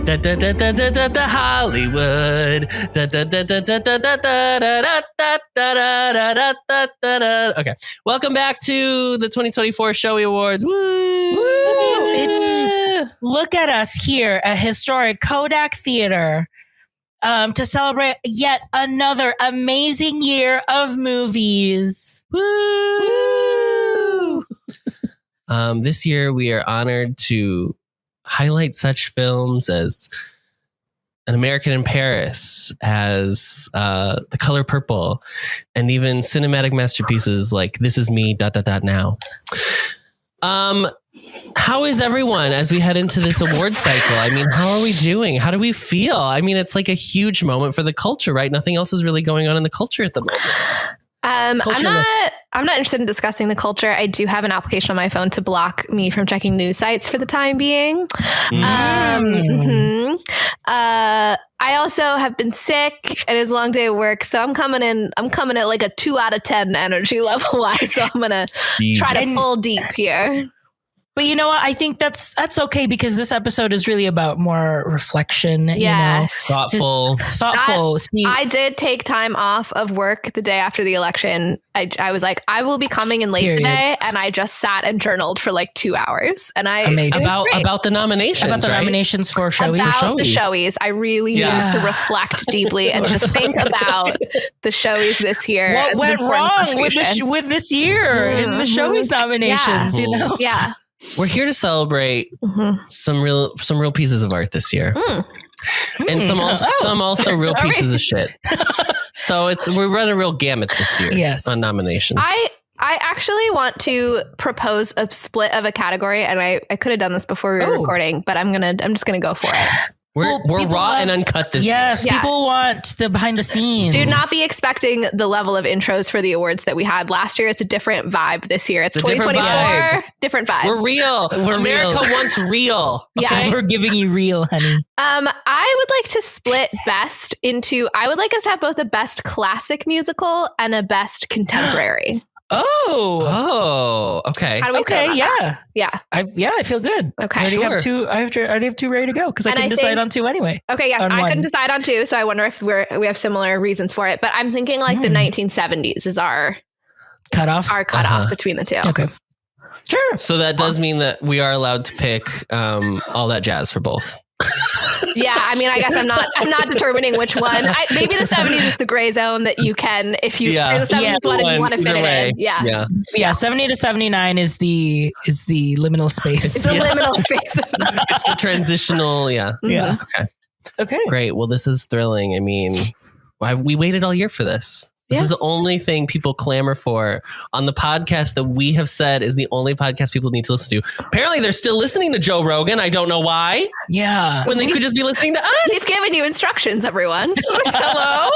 Hollywood. Okay. Welcome back to the 2024 Showie Awards. Woo! Look at us here at historic Kodak Theater to celebrate yet another amazing year of movies. Woo! This year we are honored to highlight such films as An American in Paris, as The Color Purple, and even cinematic masterpieces like This Is Me, ... now. How is everyone as we head into this award cycle? I mean, how are we doing? How do we feel? I mean, it's like a huge moment for the culture, right? Nothing else is really going on in the culture at the moment. I'm not interested in discussing the culture. I do have an application on my phone to block me from checking news sites for the time being. I also have been sick and it's a long day of work, so I'm coming at like a 2 out of 10 energy level wise. So I'm gonna try to pull deep here. But you know what? I think that's okay because this episode is really about more reflection. Yes. You know, thoughtful. I did take time off of work the day after the election. I was like, I will be coming in late today, and I just sat and journaled for like 2 hours. And about the nominations, nominations for Showies. About the Showies. I really needed to reflect deeply and just think about the Showies this year. What went wrong with this year in the Showies nominations? Yeah. You know, yeah. We're here to celebrate some real pieces of art this year, and some also real pieces of shit. So we're running a real gamut this year. Yes. On nominations. I actually want to propose a split of a category, and I could have done this before we were recording, but I'm just gonna go for it. We're raw and uncut this year. Yes, people want the behind the scenes. Do not be expecting the level of intros for the awards that we had last year. It's a different vibe this year. It's 2024. Different vibe. We're real. America wants real. Yeah, so we're giving you real, honey. I would like to split best into. I would like us to have both a best classic musical and a best contemporary. Oh, okay. How do we feel about that? I feel good. Okay, I already have two ready to go because I can decide on two anyway. Okay, yes, I couldn't decide on two, so I wonder if we have similar reasons for it. But I'm thinking like the 1970s is our cutoff. Our cutoff between the two. Okay, sure. So that does mean that we are allowed to pick all that jazz for both. Yeah, I mean, I guess I'm not determining which one. Maybe the 70s is the gray zone that you can, if you the 70s one and you want to fit it in. Yeah. 70 to 79 is the liminal space. It's the liminal space. It's the transitional. Yeah. Yeah. Okay. Great. Well, this is thrilling. I mean, we waited all year for this. This is the only thing people clamor for on the podcast that we have said is the only podcast people need to listen to. Apparently, they're still listening to Joe Rogan. I don't know why. Yeah. When they could just be listening to us. He's giving you instructions, everyone. Hello?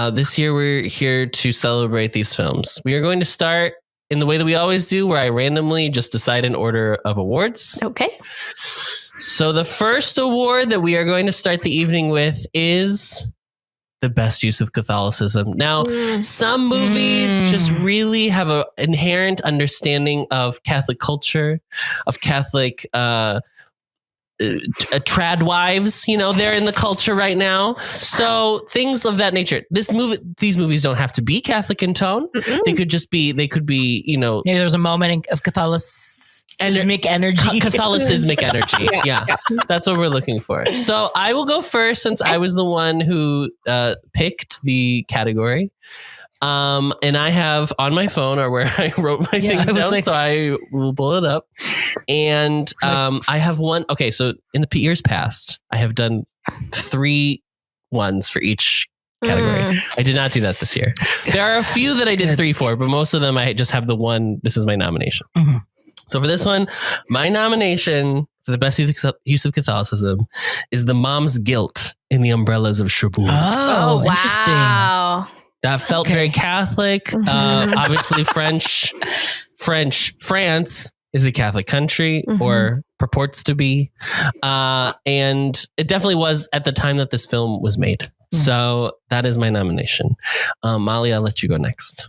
This year, we're here to celebrate these films. We are going to start in the way that we always do, where I randomly just decide an order of awards. Okay. So the first award that we are going to start the evening with is the best use of Catholicism. Now, some movies just really have an inherent understanding of Catholic culture, of Catholic trad wives. You know, they're in the culture right now. So things of that nature. These movies don't have to be Catholic in tone. They could be, you know. Maybe there's a moment of Catholicismic energy. Catholicismic energy. Yeah. That's what we're looking for. So I will go first since I was the one who picked the category. And I have on my phone or where I wrote my things down, so I will pull it up. And I have one. Okay, so in the years past, I have done 3 ones for each category. I did not do that this year. There are a few that I did 3 for, but most of them I just have the one. This is my nomination. So for this one, my nomination for the best use of Catholicism is The Mom's Guilt in the Umbrellas of Cherbourg. Oh, interesting. Wow. That felt very Catholic. Obviously, France is a Catholic country or purports to be. And it definitely was at the time that this film was made. So that is my nomination. Molly, I'll let you go next.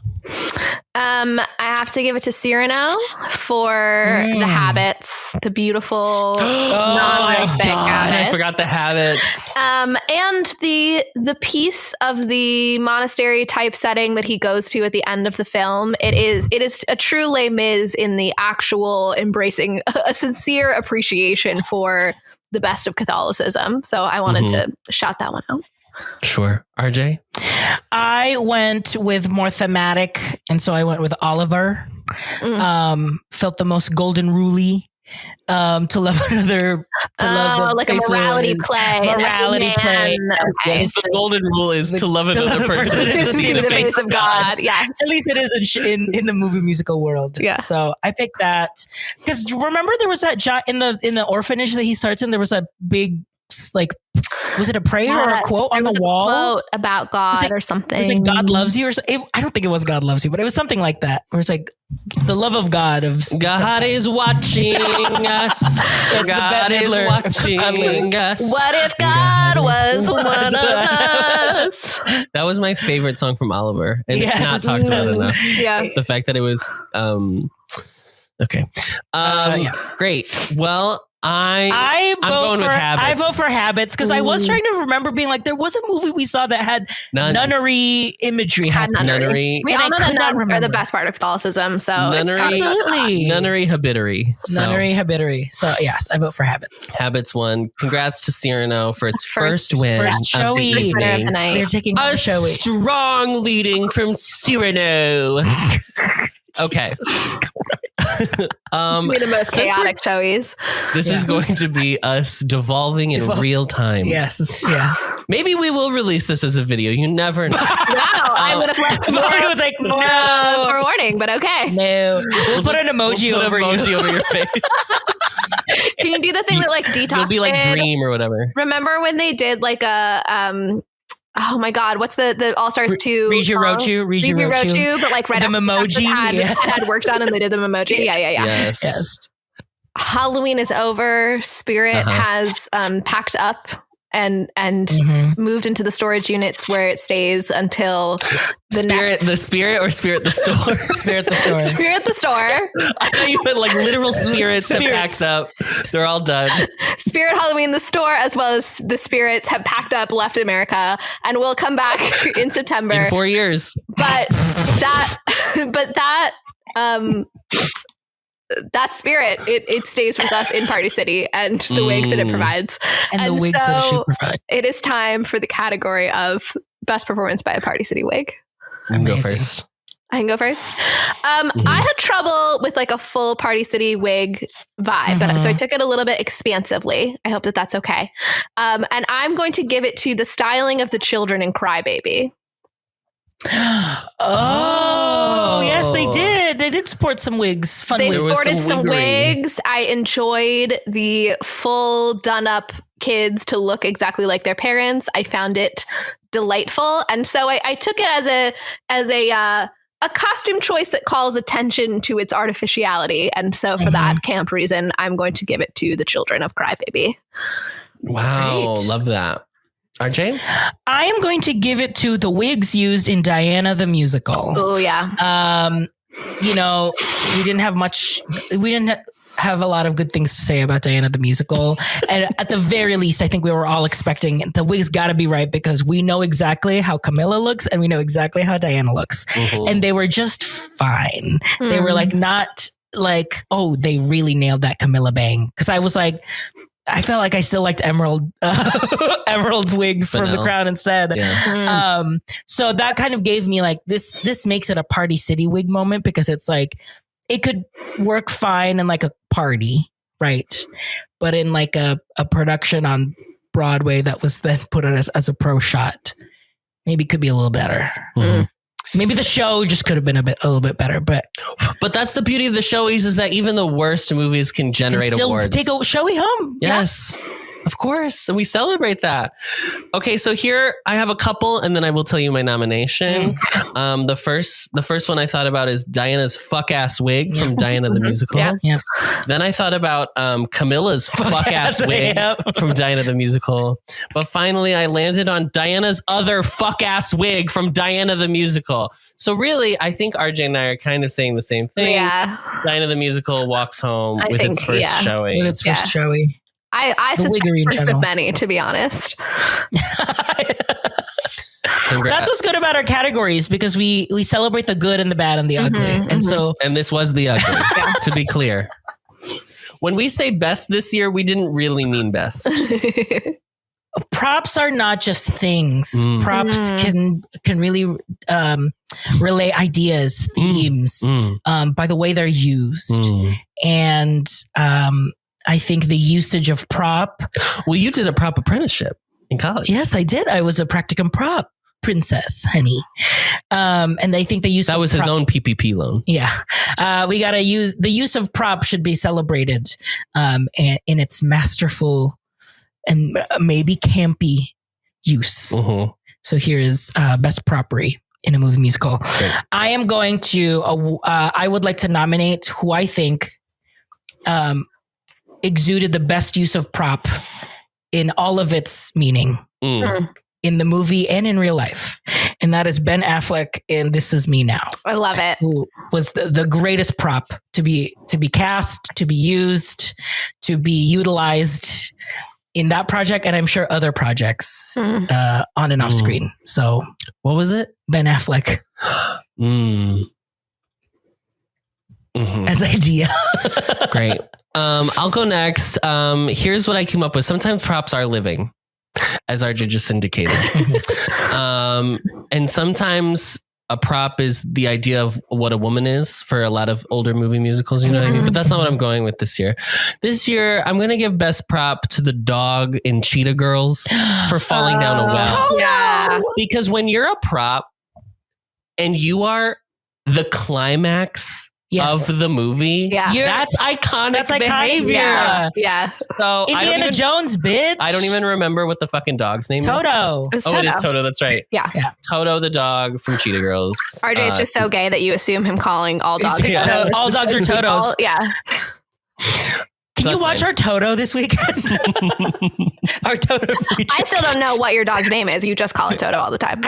I have to give it to Cyrano for the habits, the beautiful non-lipstick habits. I forgot the habits. And the piece of the monastery type setting that he goes to at the end of the film. It is a true Les Mis in the actual embracing a sincere appreciation for the best of Catholicism. So I wanted to shout that one out. Sure. RJ? I went with more thematic, and so I went with Oliver. Felt the most golden ruly to love another. To love like a morality play. Morality play. Okay. Yes. The golden rule is to love another person is to see the face of God. Yes. At least it is in the movie musical world. Yeah. So I picked that because remember there was that in the orphanage that he starts in. There was a big was it a prayer or a quote on the wall? Quote about God or something. Was it God loves you or something? I don't think it was God loves you, but it was something like that. Where it's like the love of God God is watching us. God is watching us. What if God was one of us? That was my favorite song from Oliver, and it's not talked about enough. Yeah, the fact that it was okay. Great. Well. I vote for habits because I was trying to remember being like there was a movie we saw that had nunnery imagery. Nunnery. We all know that nuns are the best part of Catholicism. So absolutely nunnery habitary. Nunnery habitary. So yes, I vote for habits. Habits won. Congrats to Cyrano for its first win. First Showie. They're taking a Showie. Strong leading from Cyrano. Okay. We're the most chaotic Showies. This is going to be us devolving in real time. Yes. Yeah. Maybe we will release this as a video. You never know. Wow, I would have left was like, no. for warning, but okay. No. We'll put an emoji over your face. Can you do the thing that like Detox You'll be like did? Dream or whatever. Remember when they did like a oh my God, what's the All Stars 2? Riju Rochu, but like red emoji had worked on and they did them emoji. Yeah. Yes. Halloween is over. Spirit has packed up and moved into the storage units where it stays until the Spirit the store. Spirit the store. Spirit the store. I thought you meant like literal spirits have packed up. They're all done. Spirit Halloween the store, as well as the spirits, have packed up, left America, and will come back in September. In 4 years. But that spirit, it stays with us in Party City and the wigs that it provides. And the wigs that it should provide. It is time for the category of best performance by a Party City wig. You can go first. I can go first. I had trouble with like a full Party City wig vibe, but so I took it a little bit expansively. I hope that that's okay. And I'm going to give it to the styling of the children in Crybaby. Oh, yes, they did. They did sport some wigs. They sported some wigs. I enjoyed the full done up kids to look exactly like their parents. I found it delightful. And so I took it as a costume choice that calls attention to its artificiality. And so for that camp reason, I'm going to give it to the children of Crybaby. Wow. Great. Love that. RJ? I am going to give it to the wigs used in Diana the Musical. Oh, yeah. We didn't have much. We didn't have a lot of good things to say about Diana the Musical. And at the very least, I think we were all expecting the wigs got to be right because we know exactly how Camilla looks and we know exactly how Diana looks. And they were just fine. They were like, not like, oh, they really nailed that Camilla bang. Because I was like, I felt like I still liked Emerald's wigs from The Crown instead. Yeah. So that kind of gave me like this makes it a Party City wig moment because it's like it could work fine in like a party, right? But in like a production on Broadway that was then put on as a pro shot, maybe could be a little better. Maybe the show just could have been a little bit better, but that's the beauty of the Showies is that even the worst movies can generate awards. Take a Showie home. Yes. Of course, we celebrate that. Okay, so here I have a couple, and then I will tell you my nomination. The first one I thought about is Diana's fuck ass wig from Diana the Musical. Yeah. Then I thought about Camilla's fuck ass wig from Diana the Musical. But finally, I landed on Diana's other fuck ass wig from Diana the Musical. So really, I think RJ and I are kind of saying the same thing. Yeah. Diana the Musical walks home with its first Showie. With its first Showie. I suspect first of many, to be honest. That's what's good about our categories, because we celebrate the good and the bad and the ugly. And this was the ugly, to be clear. When we say best this year, we didn't really mean best. Props are not just things. Props can really relay ideas, themes, by the way they're used. And I think the usage of prop. Well, you did a prop apprenticeship in college. Yes, I did. I was a practicum prop princess, honey. And I think the use that was his own PPP loan. Yeah. We got to use the use of prop should be celebrated in its masterful and maybe campy use. So here is best propery in a movie musical. Okay. I am going to, I would like to nominate who I think exuded the best use of prop in all of its meaning in the movie and in real life. And that is Ben Affleck in This Is Me Now. I love it. Who was the greatest prop to be cast, to be used, to be utilized in that project. And I'm sure other projects on and off screen. So what was it? Ben Affleck. As idea. Great. I'll go next. Here's what I came up with. Sometimes props are living, as RJ just indicated. And sometimes a prop is the idea of what a woman is for a lot of older movie musicals, you know what I mean? But that's not what I'm going with this year. This year, I'm going to give best prop to the dog in Cheetah Girls for falling down a well. Yeah. Because when you're a prop and you are the climax of the movie. Yeah. That's iconic behavior. Yeah. So Indiana Jones, bitch. I don't even remember what the fucking dog's name Toto. is. It is Toto. That's right. Yeah. Toto the dog from Cheetah Girls. RJ is just so gay that you assume him calling all dogs. All dogs are Totos. Can you watch our Toto this weekend? Our Toto feature. I still don't know what your dog's name is. You just call it Toto all the time.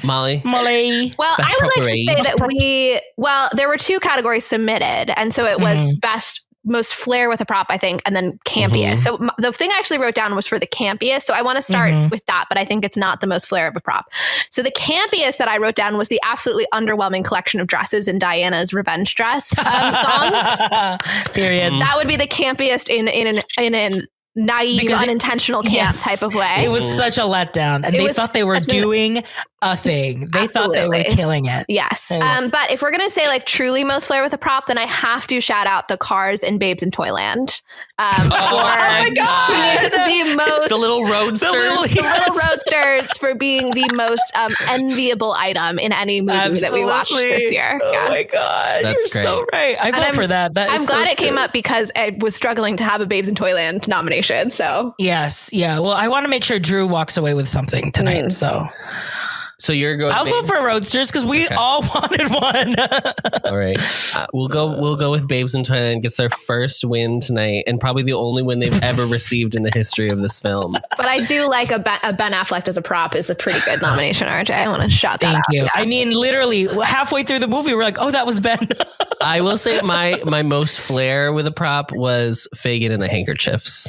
Molly. Well, I would like to say that there were 2 categories submitted. And so it was best, most flair with a prop, I think, and then campiest. So the thing I actually wrote down was for the campiest. So I want to start with that, but I think it's not the most flair of a prop. So the campiest that I wrote down was the absolutely underwhelming collection of dresses in Diana's revenge dress song. Period. That would be the campiest in an naive, unintentional camp type of way. It was such a letdown, and they thought they were doing a thing. They thought they were killing it. Yes. But if we're going to say like truly most flair with a prop, then I have to shout out the cars in Babes in Toyland. Oh my God. The little roadsters. The little roadsters for being the most enviable item in any movie that we watched this year. Oh my God. That's You're great. so right. I vote for that. I'm glad it came up because I was struggling to have a Babes in Toyland nomination. So yes. Yeah. Well, I want to make sure Drew walks away with something tonight. So you're going. I'll vote for Roadsters because we all wanted one. All right, we'll go with Babes in Toyland. Gets their first win tonight, and probably the only win they've ever received in the history of this film. But I do like a Ben Affleck as a prop is a pretty good nomination, RJ. I want to shout that out. Thank you. Yeah. I mean, literally halfway through the movie, we're like, "Oh, that was Ben." I will say my most flair with a prop was Fagin and the handkerchiefs.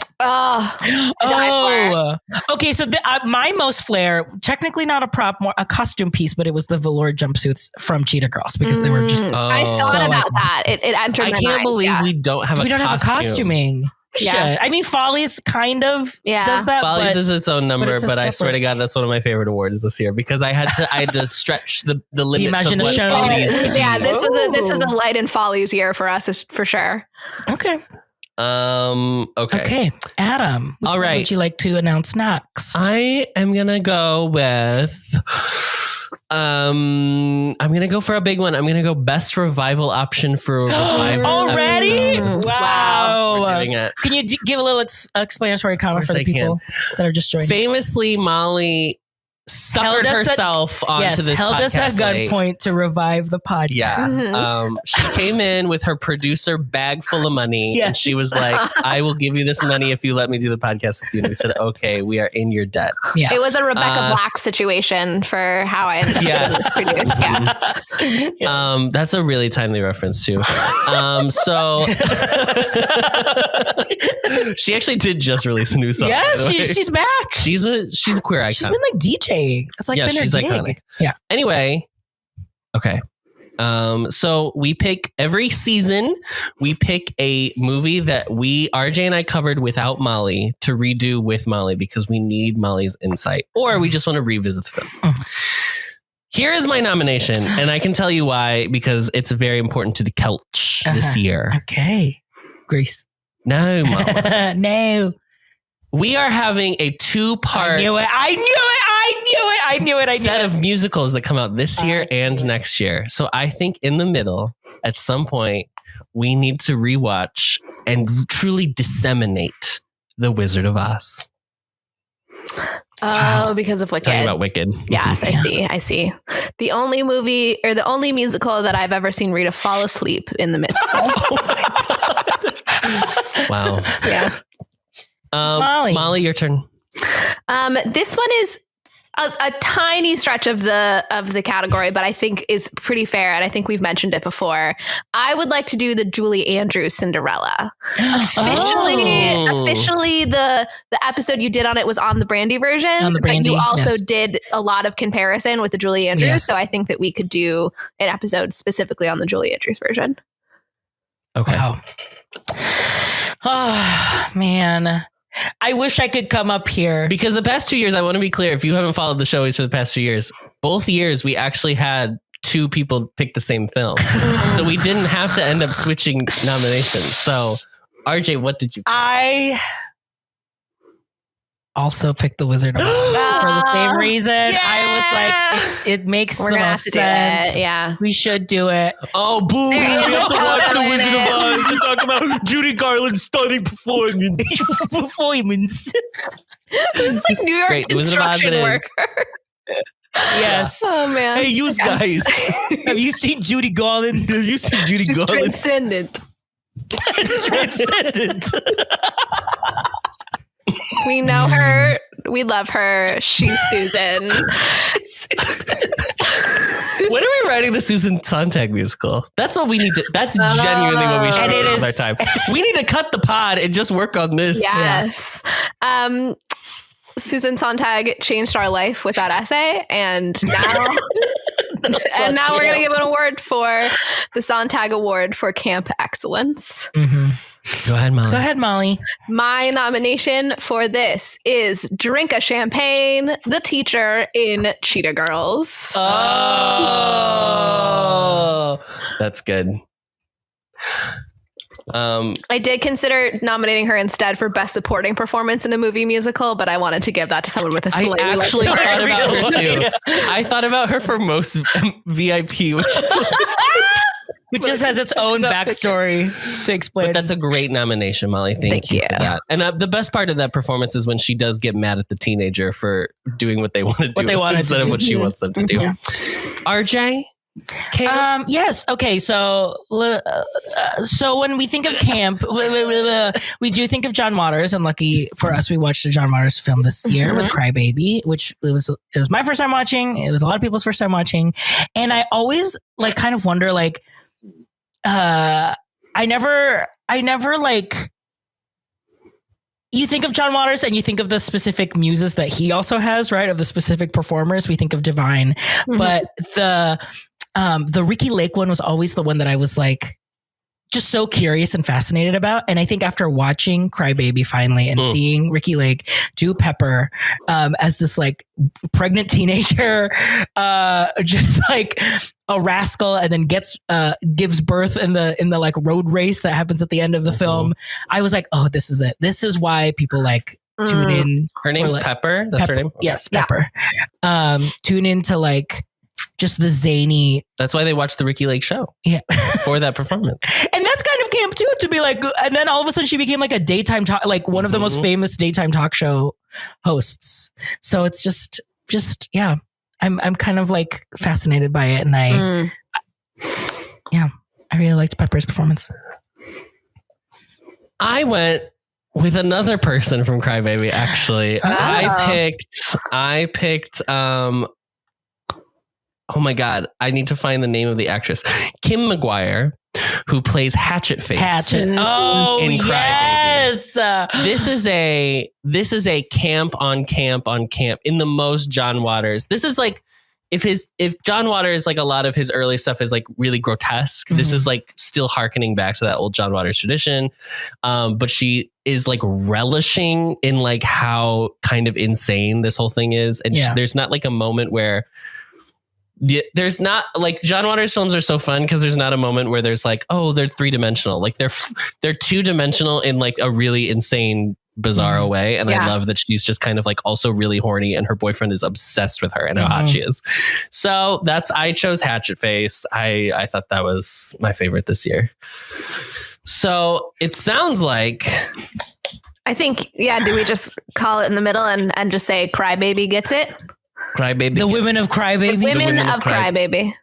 Okay. So my most flair, technically not a prop, more a costume piece, but it was the velour jumpsuits from Cheetah Girls because they were just. I thought about that. It entered my mind. I can't believe we don't have have a costuming. Yeah. I mean, Folly's kind of does that. Folly's is its own number, but I swear to God, that's one of my favorite awards this year because I had to stretch the limits of what Folly's could be. Yeah, this was a light and Folly's year for us, for sure. Okay. Okay. Adam. All right. Would you like to announce next? I am gonna go with I'm gonna go for a big one. I'm gonna go best revival option for a revival. Already? Wow. We're doing it. Can you give a little explanatory comment for the people that are just joining? Famously, Molly suckered herself onto this held podcast. us at gunpoint to revive the podcast. Yes. She came in with her producer bag full of money, and she was like, I will give you this money if you let me do the podcast with you. And we said, okay, we are in your debt. Yeah. It was a Rebecca Black situation for how I ended up produced. Yeah. That's a really timely reference too. So she actually did just release a new song. Yes, she's back. She's a queer icon. She's been like DJing. That's like been her she's gig. Iconic. Yeah. Anyway, okay. So we pick every season. We pick a movie that RJ and I covered without Molly to redo with Molly because we need Molly's insight, or we just want to revisit the film. Here is my nomination, and I can tell you why, because it's very important to the culture this year. Okay. Grace. No, Molly. No. We are having a 2-part. I knew it. Set of musicals that come out this year and next year. So I think in the middle, at some point, we need to rewatch and truly disseminate The Wizard of Oz. Oh, because of Wicked. Talking about Wicked. Yes, I see. The only movie or the only musical that I've ever seen Rita fall asleep in the midst of. Wow. Yeah. Molly, your turn. This one is a tiny stretch of the category, but I think is pretty fair, and I think we've mentioned it before. I would like to do the Julie Andrews Cinderella. Officially, the episode you did on it was on the Brandy version, but you also did a lot of comparison with the Julie Andrews. So I think that we could do an episode specifically on the Julie Andrews version. Okay. Wow. Oh man. I wish I could come up here. Because the past 2 years, I want to be clear, if you haven't followed the Showies for the past 2 years, both years we actually had 2 people pick the same film. So we didn't have to end up switching nominations. So RJ, what did you pick? I also picked The Wizard of Oz for the same reason. Yeah! I was like, it makes the most sense. Yeah. We should do it. Oh, boo. We have to watch The Wizard of Oz to talk about Judy Garland's stunning performance. This is like New York construction worker. Yes. Oh, man. Hey, you guys. Have you seen Judy Garland? Have you seen Judy Garland? Transcendent. It's transcendent. We know her. We love her. She's Susan. When are we writing the Susan Sontag musical? That's what we need to. That's genuinely what we should do with our time. We need to cut the pod and just work on this. Yes. Yeah. Susan Sontag changed our life with that essay, and now we're gonna give an award for the Sontag Award for Camp Excellence. Mm-hmm. Go ahead, Molly. My nomination for this is Drink a Champagne, the teacher in Cheetah Girls. Oh, that's good. I did consider nominating her instead for Best Supporting Performance in a Movie Musical, but I wanted to give that to someone with a slightly I actually thought about her too. I thought about her for most VIP, which just has its own backstory to explain. But that's a great nomination, Molly. Thank you for that. And the best part of that performance is when she does get mad at the teenager for doing what they want to do instead of what she wants them to do. RJ? Yes. Okay. So when we think of camp, we do think of John Waters, and lucky for us, we watched a John Waters film this year with Crybaby, which it was my first time watching. It was a lot of people's first time watching, and I always kind of wonder I never you think of John Waters and you think of the specific muses that he also has, right? Of the specific performers, we think of Divine, but the Ricki Lake one was always the one that I was just so curious and fascinated about. And I think after watching Crybaby finally and seeing Ricki Lake do Pepper as this pregnant teenager, just a rascal, and then gives birth in the road race that happens at the end of the film, I was like, oh, this is it. This is why people tune in. Her name's Pepper. That's her name? Yes, Pepper. Tune in to just the zany. That's why they watched the Ricky Lake show. Yeah. For that performance. And that's kind of camp too, to be like, and then all of a sudden she became like a daytime talk, like one of the most famous daytime talk show hosts. So it's just yeah, I'm kind of like fascinated by it. And I really liked Pepper's performance. I went with another person from Crybaby, actually. I picked oh my God, I need to find the name of the actress. Kim McGuire, who plays Hatchet Face. Oh, in yes. This is a camp on camp on camp in the most John Waters. This is like, if John Waters, like a lot of his early stuff is like really grotesque, this is like still hearkening back to that old John Waters tradition. But she is like relishing in like how kind of insane this whole thing is. And there's not like a moment where there's not like John Waters films are so fun because there's not a moment where there's like, oh, they're 3-dimensional. Like they're 2-dimensional in like a really insane, bizarre way. And I love that she's just kind of like also really horny and her boyfriend is obsessed with her and how hot she is. So I chose Hatchet Face. I thought that was my favorite this year. So it sounds like, I think, do we just call it in the middle and just say Crybaby gets it? Crybaby. The women of Crybaby. The women of Crybaby.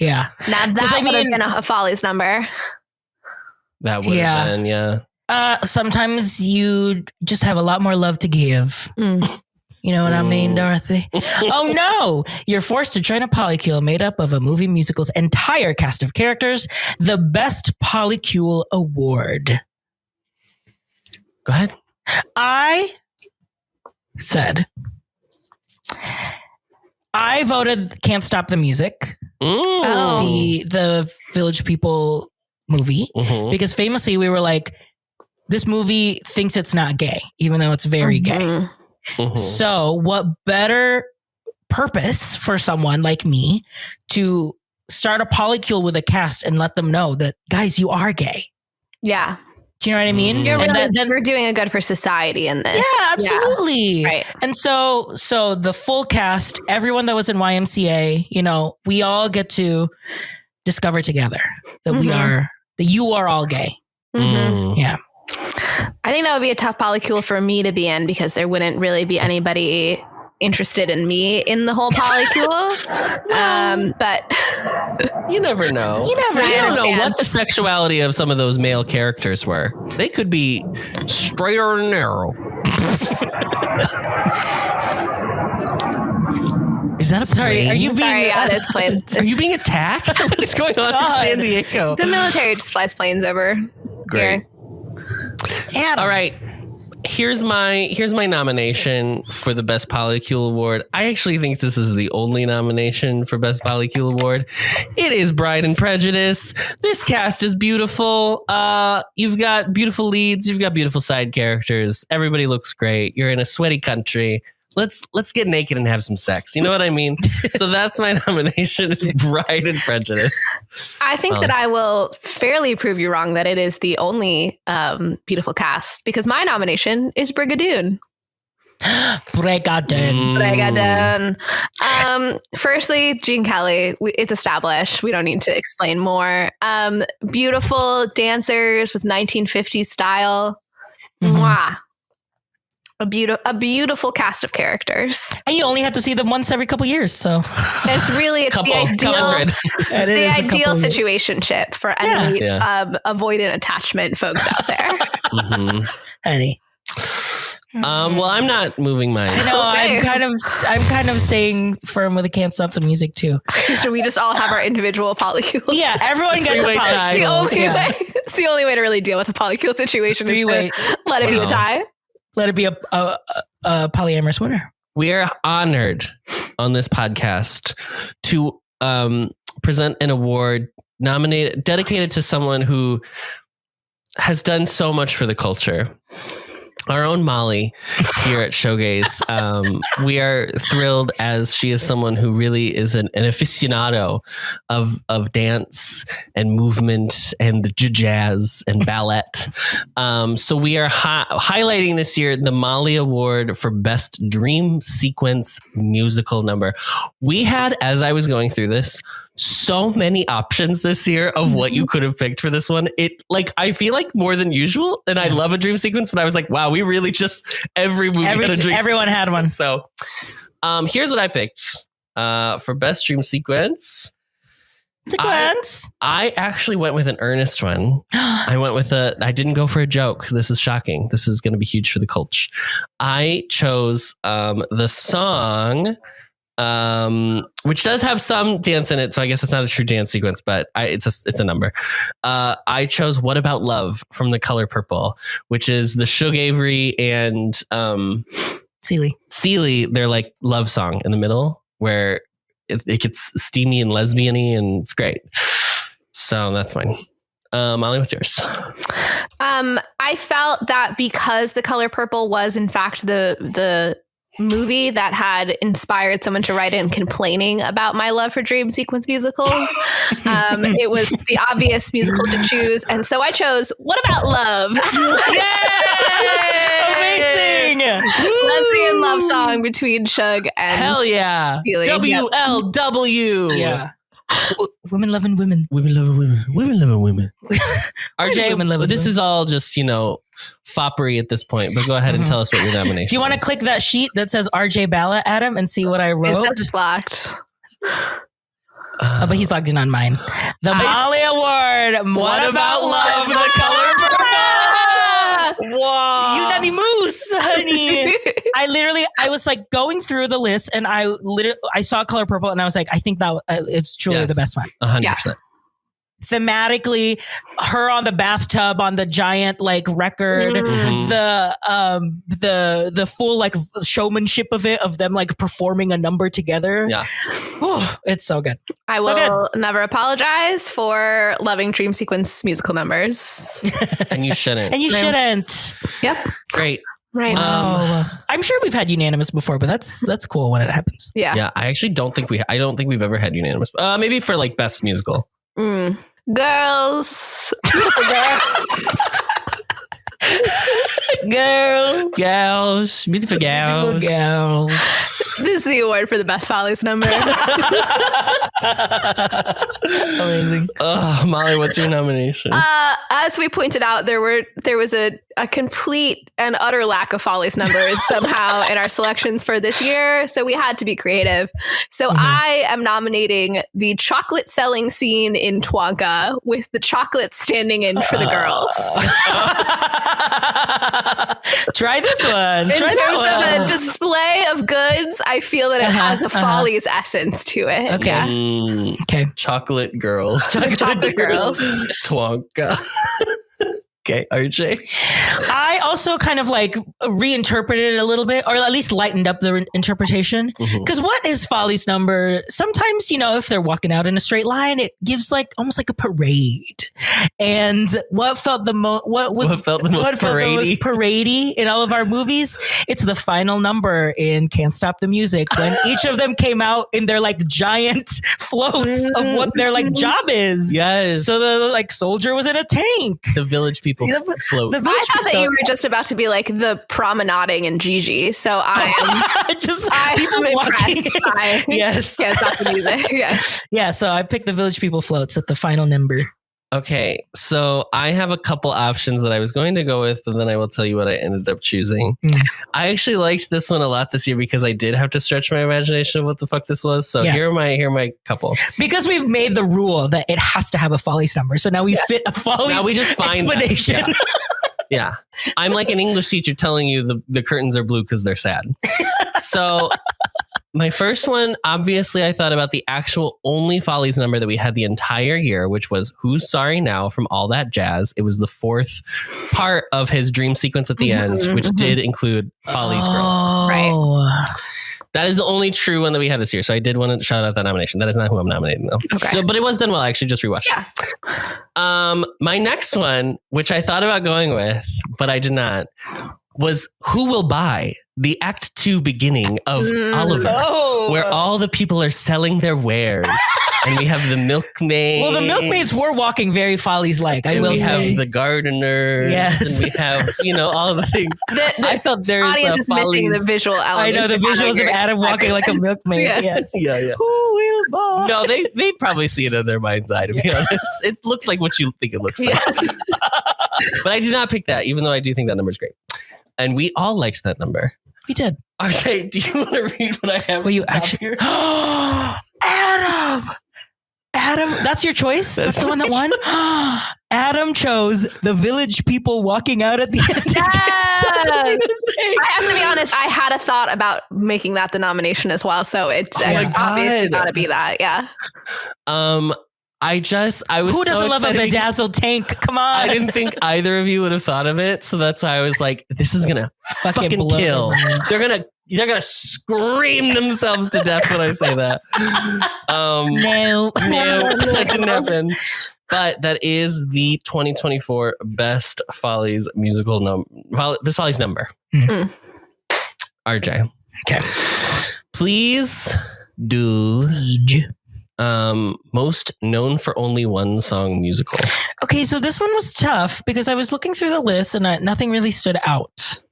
Yeah. Now that would have been a Folly's number. That would have been, yeah. Sometimes you just have a lot more love to give. You know what I mean, Dorothy? Oh no! You're forced to train a polycule made up of a movie musical's entire cast of characters. The Best Polycule Award. Go ahead. I voted Can't Stop the Music. The Village People movie. Because famously we were like, this movie thinks it's not gay, even though it's very gay. So what better purpose for someone like me to start a polycule with a cast and let them know that, guys, you are gay. Yeah. Do you know what I mean? You're doing a good for society in this. Yeah, absolutely. Yeah. Right. And so the full cast, everyone that was in YMCA, you know, we all get to discover together that you are all gay. Yeah. I think that would be a tough polycule for me to be in because there wouldn't really be anybody interested in me in the whole polycule. But you never know. You don't know what the sexuality of some of those male characters were. They could be straighter and narrow. Is that a plane? Are you being it's plane. Are you being attacked? What's going on in San Diego? The military just flies planes over. Great. Here. All right. Here's my nomination for the Best Polycule Award. I actually think this is the only nomination for Best Polycule Award. It is Bride and Prejudice. This cast is beautiful. You've got beautiful leads. You've got beautiful side characters. Everybody looks great. You're in a sweaty country. Let's get naked and have some sex. You know what I mean? So that's my nomination is Bride and Prejudice. I think that I will fairly prove you wrong that it is the only beautiful cast because my nomination is Brigadoon. Brigadoon. Firstly, Gene Kelly. It's established. We don't need to explain more. Beautiful dancers with 1950s style. Mwah. A beautiful cast of characters. And you only have to see them once every couple years, so it's really the ideal situationship for any avoidant attachment folks out there. Honey. Well, I'm not moving mine. I know. I'm kind of staying firm with the Can't Stop the Music too. Should we just all have our individual polycules? Yeah, everyone gets a polycule. It's the only way to really deal with a polycule situation. Let it be a tie. Let it be a polyamorous winner. We are honored on this podcast to present an award dedicated to someone who has done so much for the culture. our own Molly here at Showgays. We are thrilled, as she is someone who really is an aficionado of dance and movement and jazz and ballet. So we are highlighting this year the Molly Award for Best Dream Sequence Musical Number. We had, as I was going through this, so many options this year of what you could have picked for this one. I feel like more than usual, and I love a dream sequence, but I was like, wow, we really just every movie had a dream everyone sequence. had one. So here's what I picked for best dream sequence. I actually went with an earnest one. I didn't go for a joke. This is shocking. This is going to be huge for the culture. I chose the song, which does have some dance in it, so I guess it's not a true dance sequence, but it's a number. I chose "What About Love" from The Color Purple, which is the Shug Avery and Seeley, their like love song in the middle, where it gets steamy and lesbian-y, and it's great. So that's mine. Molly, what's yours? I felt that because The Color Purple was in fact the movie that had inspired someone to write in complaining about my love for dream sequence musicals. It was the obvious musical to choose. And so I chose What About Love? Yay! Amazing! Lesbian love song between Shug and Hell yeah. Seeley. WLW. Yeah. Women loving women. Women loving women. Women loving women. RJ, this is all just, foppery at this point, but go ahead and tell us what your nomination is. Do you want to click that sheet that says RJ Ballot, Adam, and see what I wrote? It's blocked. But he's logged in on mine. The Molly Award. What About Love? The Color Purple. Whoa. You got me moose, honey. I was like going through the list, and I saw Color Purple, and I was like, I think that it's truly the best one. 100%. Yeah. Thematically, her on the bathtub on the giant like record, the full like showmanship of it, of them like performing a number together. Yeah. It's so good. I will never apologize for loving dream sequence musical numbers. And you shouldn't. Yep. Great. Right. I'm sure we've had unanimous before, but that's cool when it happens. Yeah. Yeah. I actually don't think we've ever had unanimous. Maybe for like best musical. Girls. Girls, beautiful girls. This is the award for the best Follies number. Amazing. Oh, Molly, what's your nomination? As we pointed out, there was a complete and utter lack of Follies numbers somehow in our selections for this year, so we had to be creative. So I am nominating the chocolate selling scene in Twonka with the chocolate standing in for the girls. Try this one. In terms of a display of goods, I feel that it has the Follies essence to it. Okay. Yeah. Okay. Chocolate girls. Chocolate girls. Twonka. Okay, RJ. I also kind of like reinterpreted it a little bit, or at least lightened up the interpretation. Because what is Folly's number? Sometimes, if they're walking out in a straight line, it gives like almost like a parade. And what felt the most parade-y in all of our movies? It's the final number in Can't Stop the Music, when each of them came out in their like giant floats of what their like job is. Yes. So the like soldier was in a tank. The village people float. I thought that you were just about to be like the promenading in Gigi. So I am people walking. Impressed by yes. Can't Stop the Music. Yeah. So I picked the village people floats at the final number. Okay, so I have a couple options that I was going to go with, but then I will tell you what I ended up choosing. I actually liked this one a lot this year because I did have to stretch my imagination of what the fuck this was. So here are my couple. Because we've made the rule that it has to have a Follies number, so now we fit a Follies. Now we just find explanation. Yeah. I'm like an English teacher telling you the curtains are blue because they're sad. So my first one, obviously, I thought about the actual only Follies number that we had the entire year, which was Who's Sorry Now from All That Jazz. It was the fourth part of his dream sequence at the end, which did include Follies Girls. Right. That is the only true one that we had this year. So I did want to shout out that nomination. That is not who I'm nominating, though. Okay. So, but it was done well. I actually just rewatched it. My next one, which I thought about going with, but I did not, was Who Will Buy, the Act 2 beginning of Oliver, where all the people are selling their wares. And we have the milkmaid. Well, the milkmaids were walking very Follies-like, I will say. We have the gardeners. Yes. And we have, all the things. I felt there audience is missing the visual element. I know the visuals of Adam walking like a milkmaid. Yes. Yeah. Who will buy? No, they probably see it in their mind's eye, to be honest. It looks like what you think it looks like. But I did not pick that, even though I do think that number is great. And we all liked that number. We did. Okay, do you want to read what I have? Will you actually? Here? Adam, that's your choice? That's the one that won? Adam chose the village people walking out at the end. Yes! I have to be honest, I had a thought about making that the nomination as well. So it's obviously got to be that. Yeah. I was Who doesn't love a bedazzled tank? Come on. I didn't think either of you would have thought of it. So that's why I was like, this is going to fucking kill. They're going to scream themselves to death when I say that. No, that didn't happen. But that is the 2024 Best Follies musical number. Best Follies number. Mm-hmm. RJ. Okay. Please do most known for only one song musical. Okay, so this one was tough because I was looking through the list and nothing really stood out.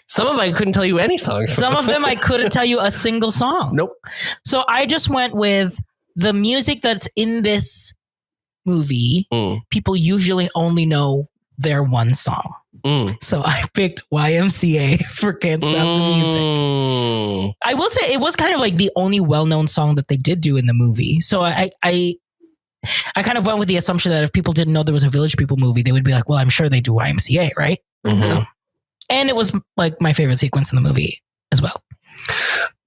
Some of them I couldn't tell you any songs. Some of them I couldn't tell you a single song. Nope. So I just went with the music that's in this movie. People usually only know their one song. So I picked YMCA for Can't Stop the Music. I will say it was kind of like the only well-known song that they did do in the movie. So I kind of went with the assumption that if people didn't know there was a Village People movie, they would be like, well, I'm sure they do YMCA, right? Mm-hmm. So, and it was like my favorite sequence in the movie as well.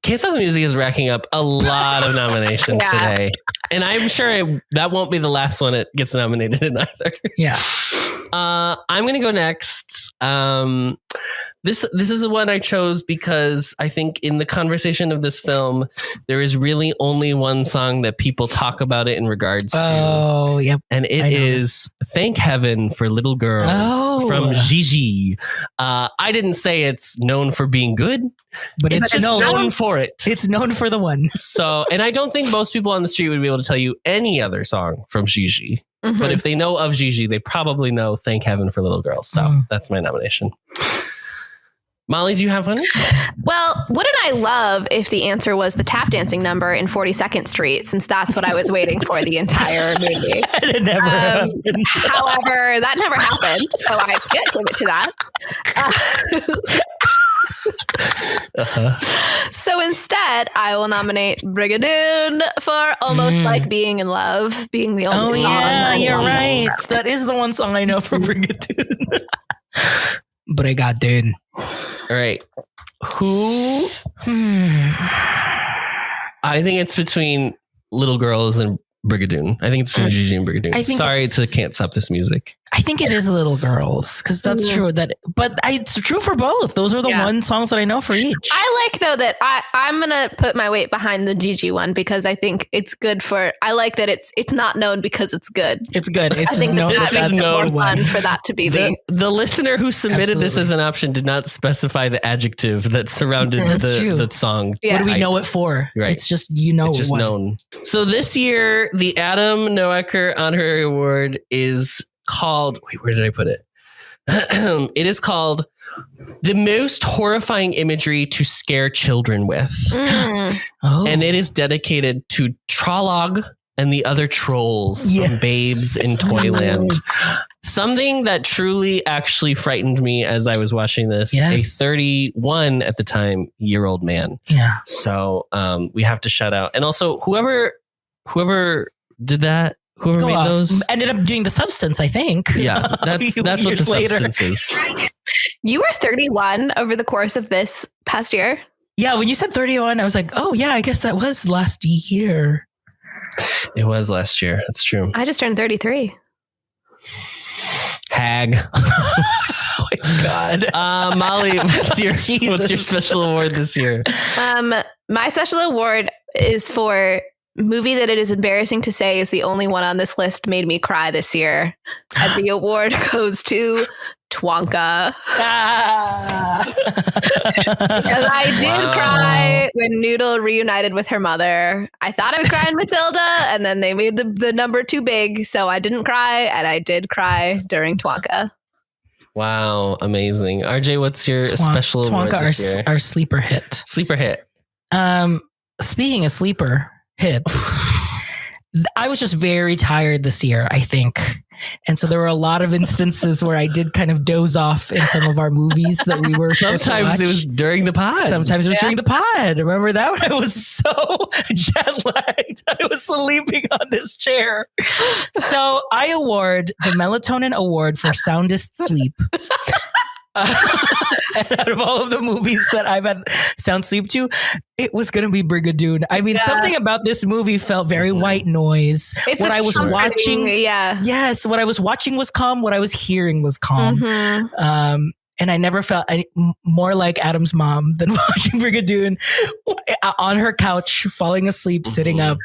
Can't Stop the Music is racking up a lot of nominations today. And I'm sure that won't be the last one it gets nominated in either. Yeah. I'm going to go next. This is the one I chose because I think in the conversation of this film, there is really only one song that people talk about it in regards to. Oh, yep. And it is Thank Heaven for Little Girls from Gigi. I didn't say it's known for being good, but it's just known for it. It's known for the one. So, and I don't think most people on the street would be able to tell you any other song from Gigi. Mm-hmm. But if they know of Gigi, they probably know Thank Heaven for Little Girls. So that's my nomination. Molly, do you have one? Well, wouldn't I love if the answer was the tap dancing number in 42nd Street, since that's what I was waiting for the entire movie. It never happened. However, that never happened, so I can't give it to that. So instead, I will nominate Brigadoon for Almost Like Being in Love, being the only song. Oh, yeah, you're right. That is the one song I know for Brigadoon. Brigadoon. All right. Who? I think it's between Little Girls and Brigadoon. I think it's between Gigi and Brigadoon. Sorry to Can't Stop This Music. I think it is Little Girls because that's true. But it's true for both. Those are the one songs that I know for each. I like though that I'm gonna put my weight behind the Gigi one because I think it's good for. I like that it's not known because it's good. It's good. It's just known. That's more fun for that to be the listener who submitted this as an option did not specify the adjective that surrounded the song. Yeah. What do we know it for? Right. It's just it's just known. So this year the Adam Noacker Honorary Award is called, where did I put it? It is called The Most Horrifying Imagery to Scare Children With. And it is dedicated to Trolog and the Other Trolls from Babes in Toyland. Something that truly actually frightened me as I was watching this. A 31 at the time year-old man. Yeah. So we have to shout out. And also whoever did that, whoever made those ended up doing the substance, I think. Yeah, that's what the substance is. You were 31 over the course of this past year. Yeah, when you said 31, I was like, oh yeah, I guess that was last year. It was last year. That's true. I just turned 33. Hag. Oh my God. Molly, what's your special award this year? My special award is for movie that it is embarrassing to say is the only one on this list made me cry this year. And the award goes to Twonka. Because I did cry when Noodle reunited with her mother. I thought I would cry in Matilda, and then they made the number too big, so I didn't cry, and I did cry during Twonka. Wow, amazing. RJ, what's your special award this year? Our sleeper hit. Sleeper hit. Speaking of sleeper hits, I was just very tired this year, I think. And so there were a lot of instances where I did kind of doze off in some of our movies that we were Sometimes it was during the pod. Sometimes it was during the pod. Remember that when I was so jet lagged? I was sleeping on this chair. So I award the Melatonin Award for soundest sleep. And out of all of the movies that I've had sound sleep to, it was going to be Brigadoon. I mean, something about this movie felt very white noise. It's what I was watching, yes, what I was watching was calm. What I was hearing was calm. Mm-hmm. And I never felt more like Adam's mom than watching Brigadoon on her couch, falling asleep, sitting up,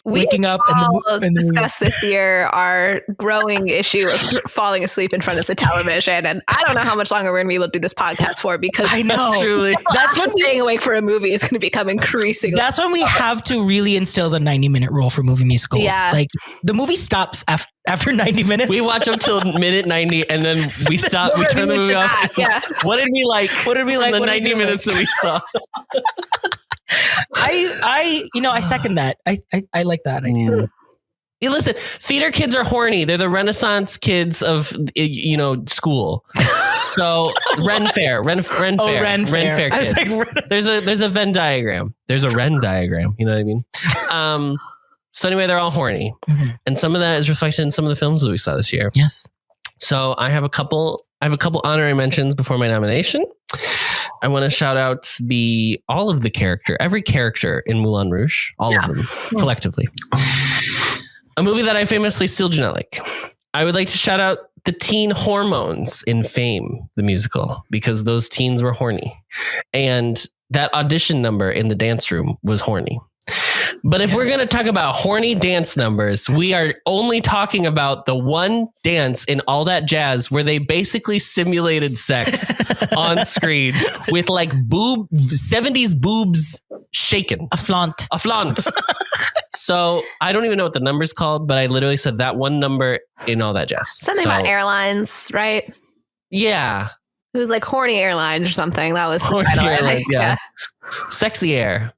waking up. And discussed this year our growing issue of falling asleep in front of the television. And I don't know how much longer we're going to be able to do this podcast for, because I know truly that's when staying awake for a movie is going to become increasingly. That's when we have to really instill the 90-minute rule for movie musicals. Yeah. Like the movie stops after 90 minutes. We watch up till minute 90 and then we stop. We turn the movie off. Yeah. What did we like? What did we like? The 90 minutes that we saw. I second that. I like that idea. Hey, listen, theater kids are horny. They're the Renaissance kids of school. So Ren Fair kids. I was like, there's a Venn diagram. There's a Ren diagram. You know what I mean? So anyway, they're all horny, and some of that is reflected in some of the films that we saw this year. Yes. So I have a couple honorary mentions before my nomination. I want to shout out every character in Moulin Rouge, all of them collectively. A movie that I famously still do not like. I would like to shout out the teen hormones in Fame, the musical, because those teens were horny. And that audition number in the dance room was horny. But if we're going to talk about horny dance numbers, we are only talking about the one dance in All That Jazz where they basically simulated sex on screen with like 70s boobs shaken. A flaunt. So I don't even know what the number's called, but I literally said that one number in All That Jazz. Something about airlines, right? Yeah. It was like Horny Airlines or something. That was Horny Airlines, yeah. Sexy Air.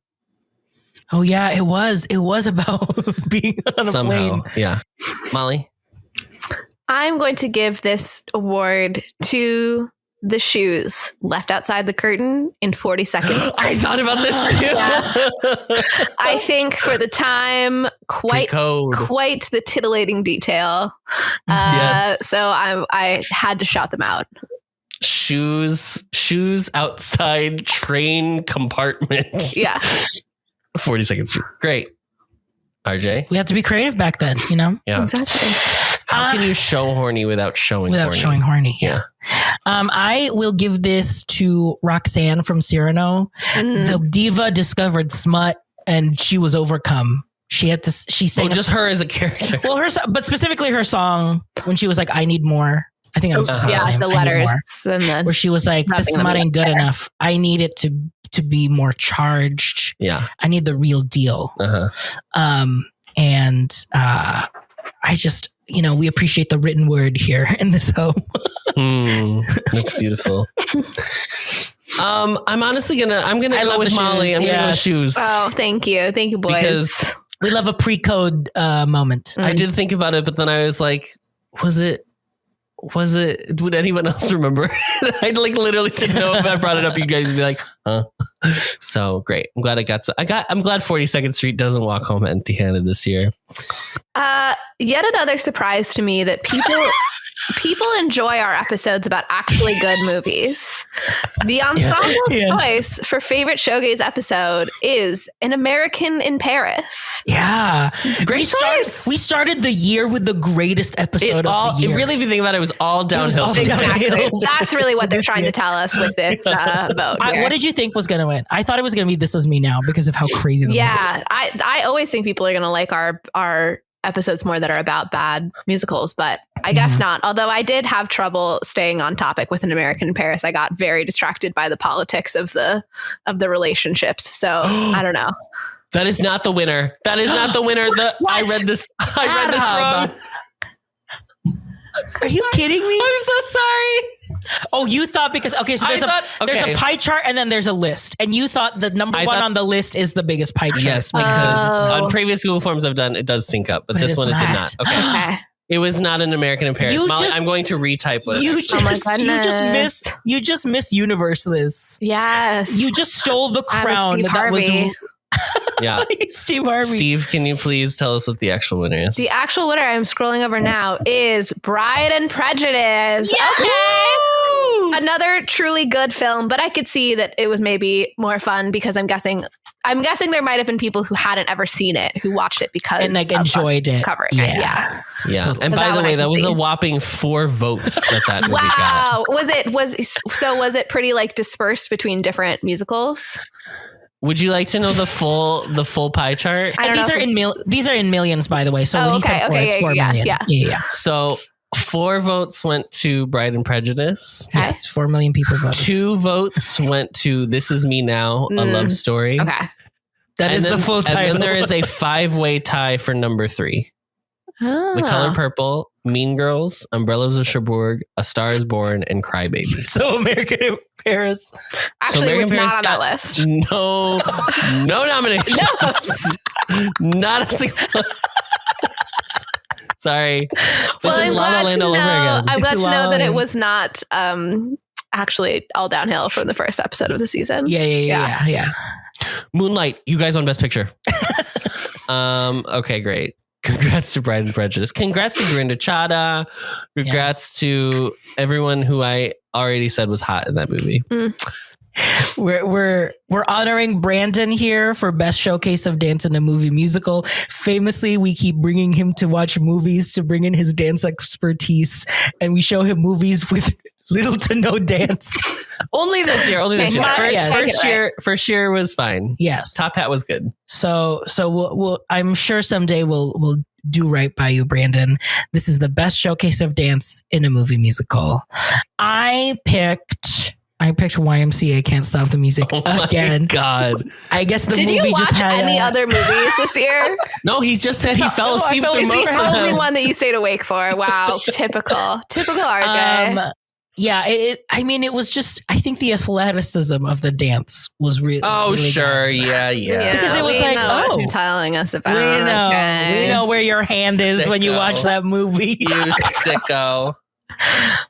Oh yeah, it was. It was about being on a plane. Yeah. Molly? I'm going to give this award to the shoes left outside the curtain in 40 seconds. I thought about this too. Yeah. I think for the time, quite the titillating detail. Yes. So I had to shout them out. Shoes outside train compartment. Yeah. 42nd Street. Great. RJ? We had to be creative back then, you know? Yeah. Exactly. How can you show horny without showing horny? Yeah. I will give this to Roxanne from Cyrano. The diva discovered smut and she was overcome. She sang just her as a character. Well, but specifically her song when she was like, I need more. I think that was the letters. Where she was like, this smut ain't good enough. I need it to be more charged. Yeah. I need the real deal. I just, we appreciate the written word here in this home. That's beautiful. I'm honestly gonna go with Molly. I'm gonna go with shoes. Oh, thank you, boys. Because we love a pre-code moment. I did think about it, but then I was like, was it? Would anyone else remember? I literally didn't know if I brought it up. You guys would be like, huh? So great. I'm glad I'm glad 42nd Street doesn't walk home empty-handed this year. Yet another surprise to me that people enjoy our episodes about actually good movies. The ensemble's choice for favorite Showgays episode is An American in Paris. Yeah. Great choice. We started the year with the greatest episode of the year. Really, if you think about it, it was all downhill. Exactly. That's really what they're trying to tell us with this vote. What did you think was going to win? I thought it was going to be This Is Me Now because of how crazy the movie is. I always think people are going to like our episodes more that are about bad musicals, but I guess not. Although I did have trouble staying on topic with An American in Paris. I got very distracted by the politics of the relationships. So I don't know. That is not the winner. That is not the winner. I read this wrong. Are you kidding me? I'm so sorry. Oh, you thought because so there's a pie chart and then there's a list, and you thought the number one on the list is the biggest pie chart. Yes, because on previous Google Forms I've done, it does sync up, but this one it did not. Okay. It was not An American in Paris. Molly, I'm going to retype it. You just miss Universe this. Yes. You just stole the crown. That was yeah. Steve Harvey. Steve, can you please tell us what the actual winner is? The actual winner, I'm scrolling over now, is Pride and Prejudice. Yeah! Okay. Another truly good film, but I could see that it was maybe more fun because I'm guessing there might have been people who hadn't ever seen it who watched it because and enjoyed it. Covering it. Yeah. Totally. And by the way, that was a whopping 4 votes that movie got. Was it pretty like dispersed between different musicals? Would you like to know the full pie chart? These are in millions, by the way. So when he said 4, it's 4 million. Yeah. So 4 votes went to Bride and Prejudice. Okay. Yes, 4 million people voted. 2 votes went to This Is Me Now, A Love Story. Okay. That is the full title. And then there is a 5-way tie for number 3. Oh. The Color Purple, Mean Girls, Umbrellas of Cherbourg, A Star Is Born, and Cry Baby. So American in Paris. Actually, it's not on that list. No nominations. Not a single one. Sorry. This is La La Land all over again. I'm glad to know that it was not actually all downhill from the first episode of the season. Yeah. Moonlight, you guys won Best Picture. Okay, great. Congrats to Bride and Prejudice. Congrats to Dorinda Chada. Congrats to everyone who I already said was hot in that movie. We're honoring Brandon here for Best Showcase of Dance in a Movie Musical. Famously, we keep bringing him to watch movies to bring in his dance expertise, and we show him movies with little to no dance. Only this year. First year was fine. Yes. Top Hat was good. So we'll I'm sure someday we'll do right by you, Brandon. This is the Best Showcase of Dance in a Movie Musical. I picked YMCA Can't Stop the Music again. God. I guess the Did movie you watch just had any other movies this year? No, he just said he fell asleep for most of them. The only one that you stayed awake for. Wow. Typical RJ. Yeah, it was just, I think the athleticism of the dance was really sure. Good. Yeah. Because it was like, what you're telling us about. We know where your hand is when you watch that movie. You sicko.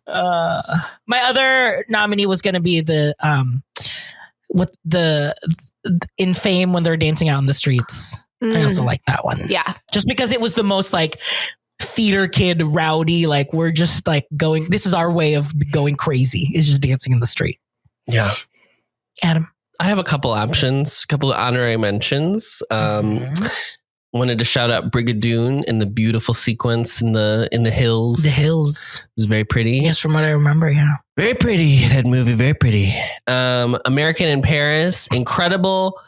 My other nominee was going to be the in Fame when they're dancing out in the streets. I also like that one. Yeah. Just because it was the most like theater kid rowdy, like we're just like going, this is our way of going crazy. It's just dancing in the street. Yeah. Adam. I have a couple options, a couple of honorary mentions. Wanted to shout out Brigadoon and the beautiful sequence in the hills. The hills. It was very pretty. Yes, from what I remember, yeah. Very pretty, that movie, very pretty. American in Paris, incredible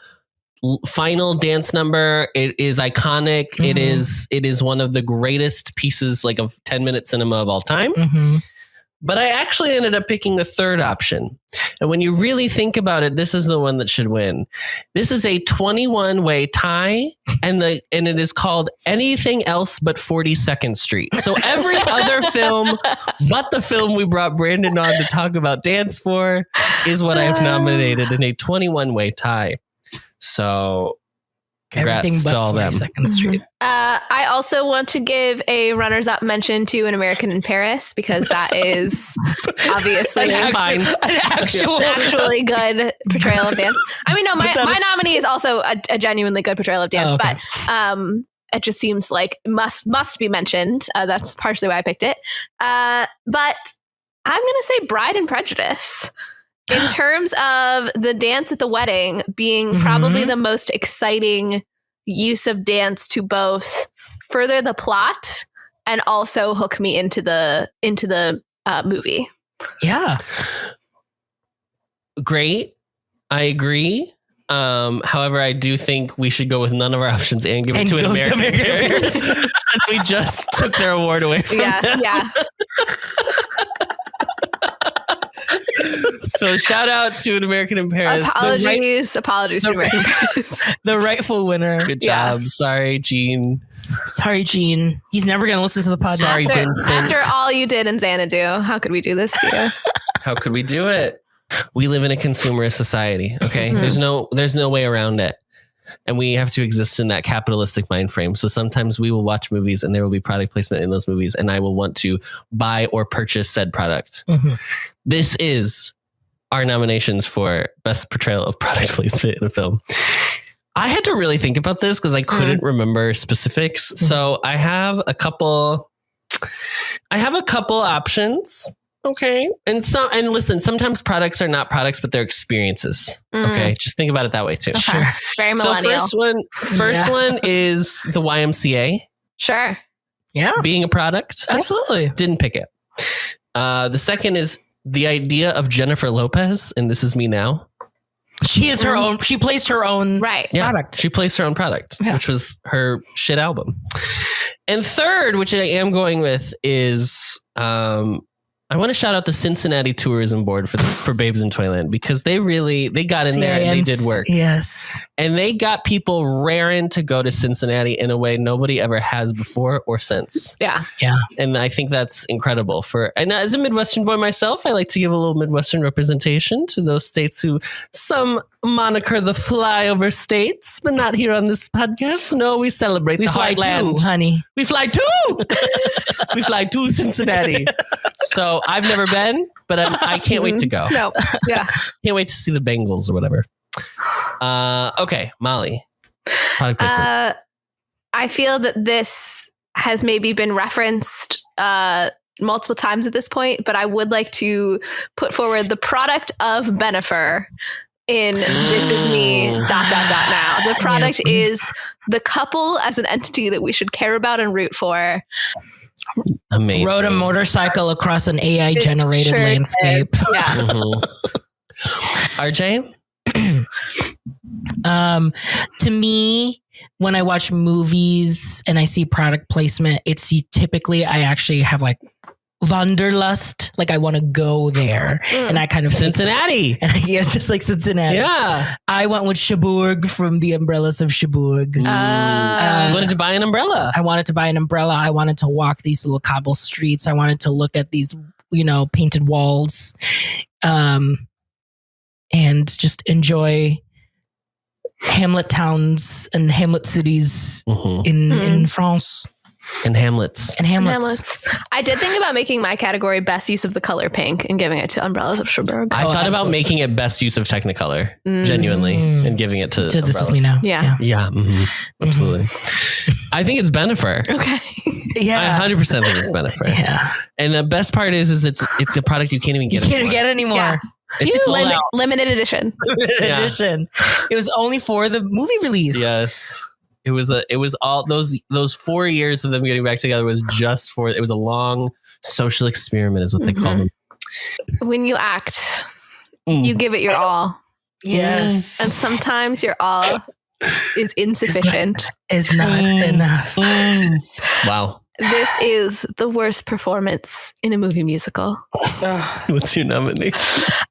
final dance number. It is iconic. Mm-hmm. It is one of the greatest pieces like of 10-minute cinema of all time. Mm-hmm. But I actually ended up picking a third option. And when you really think about it, this is the one that should win. This is a 21-way tie, and it is called Anything Else But 42nd Street. So every other film but the film we brought Brandon on to talk about dance for is what I've nominated in a 21-way tie. So congrats to all them. Street. I also want to give a runners-up mention to An American in Paris because that is obviously an actually good portrayal of dance. I mean, no, my nominee is also a genuinely good portrayal of dance, but it just seems like must be mentioned. That's partially why I picked it. But I'm going to say Bride and Prejudice. In terms of the dance at the wedding being probably the most exciting use of dance to both further the plot and also hook me into the movie. Yeah. Great. I agree. However, I do think we should go with none of our options and give it to an American Paris since we just took their award away from them. Yeah. So shout out to an American in Paris. Apologies to American Paris. The rightful winner. Good job. Yeah. Sorry, Gene. He's never going to listen to the podcast. Sorry, Vincent. After all you did in Xanadu, how could we do this to you? How could we do it? We live in a consumerist society. Okay. Mm-hmm. There's no way around it. And we have to exist in that capitalistic mind frame. So sometimes we will watch movies and there will be product placement in those movies and I will want to buy or purchase said product. Mm-hmm. This is our nominations for best portrayal of product placement in a film. I had to really think about this because I couldn't remember specifics. Mm-hmm. So I have a couple options. Okay. And listen, sometimes products are not products, but they're experiences. Okay. Just think about it that way too. Okay. Sure. Very millennial. So first one is the YMCA. Sure. Yeah. Being a product. Absolutely. Didn't pick it. The second is the idea of Jennifer Lopez, and This Is Me Now. She is her own. She placed her own product. Yeah, she placed her own product, which was her shit album. And third, which I am going with, is I want to shout out the Cincinnati Tourism Board for Babes in Toyland because they got in there and they did work. Yes. And they got people raring to go to Cincinnati in a way nobody ever has before or since. Yeah. Yeah. And I think that's incredible and as a Midwestern boy myself, I like to give a little Midwestern representation to those states who some moniker the flyover states, but not here on this podcast. No, we celebrate the heartland. Too, honey. We fly too. We fly to Cincinnati. So I've never been, but I can't wait to go. No, yeah, can't wait to see the Bengals or whatever. Okay, Molly. Product placement. I feel that this has maybe been referenced multiple times at this point, but I would like to put forward the product of Bennifer in This Is Me ... Now. The product is the couple as an entity that we should care about and root for. Amazing. Rode a motorcycle across an AI generated landscape. Yeah. RJ? To me, when I watch movies and I see product placement, it's typically I actually have like Wanderlust, like I want to go there, and I kind of Cincinnati, and it's just like Cincinnati. Yeah, I went with Cherbourg from the Umbrellas of Cherbourg. You wanted to buy an umbrella. I wanted to buy an umbrella. I wanted to walk these little cobble streets. I wanted to look at these, painted walls, and just enjoy Hamlet towns and Hamlet cities in France. And Hamlets. I did think about making my category best use of the color pink and giving it to Umbrellas of Cherbourg. I thought about making it best use of Technicolor, genuinely, and giving it to This Is Me Now. Yeah. Absolutely. I think it's Bennifer. Okay. Yeah. I 100% think it's Bennifer. Yeah. And the best part is it's a product you can't even get anymore. You can't get anymore. Yeah. It's limited edition. Edition. It was only for the movie release. Yes. It was all those 4 years of them getting back together was just for, it was a long social experiment is what they call them. When you act, you give it your all. Yes. And sometimes your all is insufficient. It's not enough. Wow. This is the worst performance in a movie musical. What's your nomination?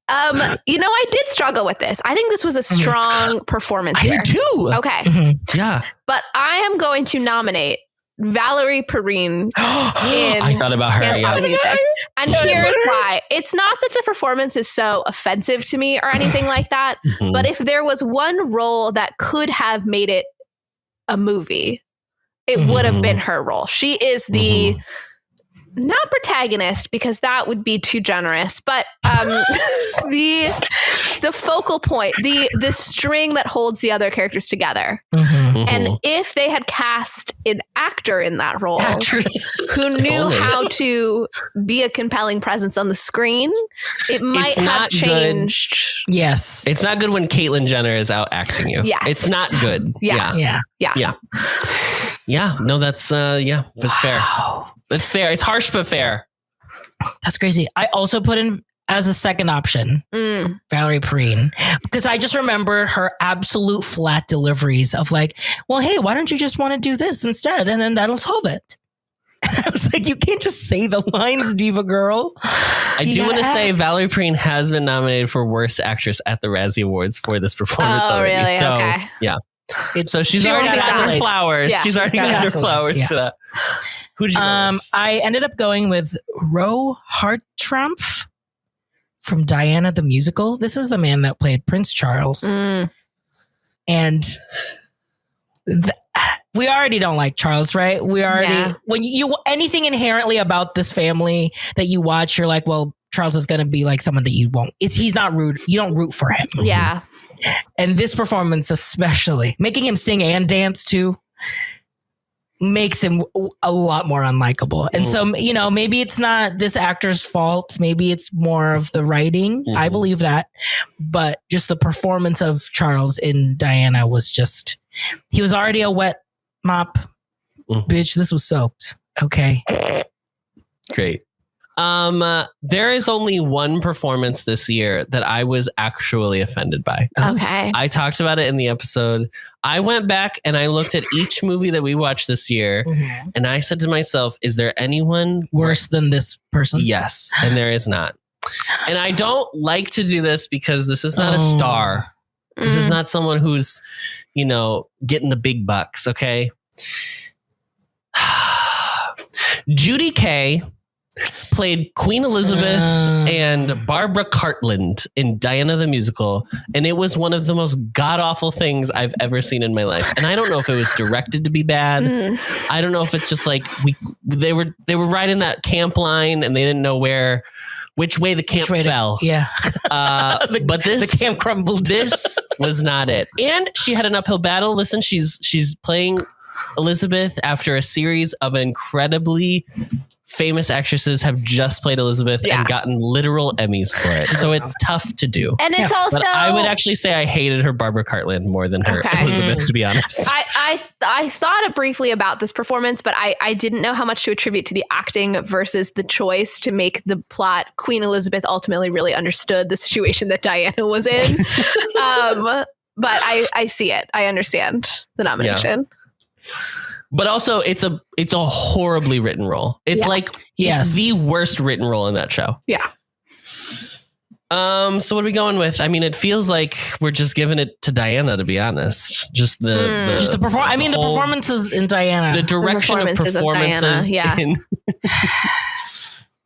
I did struggle with this. I think this was a strong performance. I did too. Okay. Yeah. But I am going to nominate Valerie Perrine. I thought about her. Music. And here's why. It's not that the performance is so offensive to me or anything like that. But if there was one role that could have made it a movie, it would have been her role. She is the not protagonist because that would be too generous, but the focal point, the string that holds the other characters together. And if they had cast an actor in that role who knew how to be a compelling presence on the screen, it might have changed. Good. Yes. It's not good when Caitlyn Jenner is out acting you. Yes. It's not good. Yeah. No, that's that's fair. It's fair. It's harsh but fair. That's crazy. I also put in as a second option, Valerie Perrine, because I just remember her absolute flat deliveries of like, well, hey, why don't you just want to do this instead? And then that'll solve it. And I was like, you can't just say the lines, diva girl. I do want to say Valerie Perrine has been nominated for Worst Actress at the Razzie Awards for this performance already. Really? So, okay. yeah. So she's already gotten her flowers. Yeah. She's already gotten her flowers for that. Who did you go with? I ended up going with Ro Hartranft from Diana the Musical. This is the man that played Prince Charles. And we already don't like Charles, right? We already, when you anything inherently about this family that you watch, you're like, well, Charles is going to be like someone that you won't. He's not rude. You don't root for him. Yeah. And this performance, especially making him sing and dance too, makes him a lot more unlikable. And so, you know, maybe it's not this actor's fault. Maybe it's more of the writing. I believe that. But just the performance of Charles in Diana was just, he was already a wet mop. Bitch, this was soaked. Okay. Great. There is only one performance this year that I was actually offended by. Okay. I talked about it in the episode. I went back and I looked at each movie that we watched this year and I said to myself, is there anyone worse than this person? Yes. And there is not. And I don't like to do this because this is not a star. This is not someone who's, you know, getting the big bucks. Okay. Judy Kaye played Queen Elizabeth and Barbara Cartland in Diana the Musical, and it was one of the most god-awful things I've ever seen in my life. And I don't know if it was directed to be bad. I don't know if it's just like they were riding that camp line and they didn't know which way the camp fell. But the camp crumbled. This was not it. And she had an uphill battle. Listen, she's playing Elizabeth after a series of incredibly famous actresses have just played Elizabeth and gotten literal Emmys for it. So it's tough to do. And it's also... But I would actually say I hated her Barbara Cartland more than her Elizabeth, to be honest. I thought briefly about this performance, but I didn't know how much to attribute to the acting versus the choice to make the plot. Queen Elizabeth ultimately really understood the situation that Diana was in. But I see it. I understand the nomination. Yeah. But also, it's a horribly written role. It's it's the worst written role in that show. Yeah. So what are we going with? I mean, it feels like we're just giving it to Diana, to be honest. Just the performance. I mean, the performances in Diana. The direction of performances in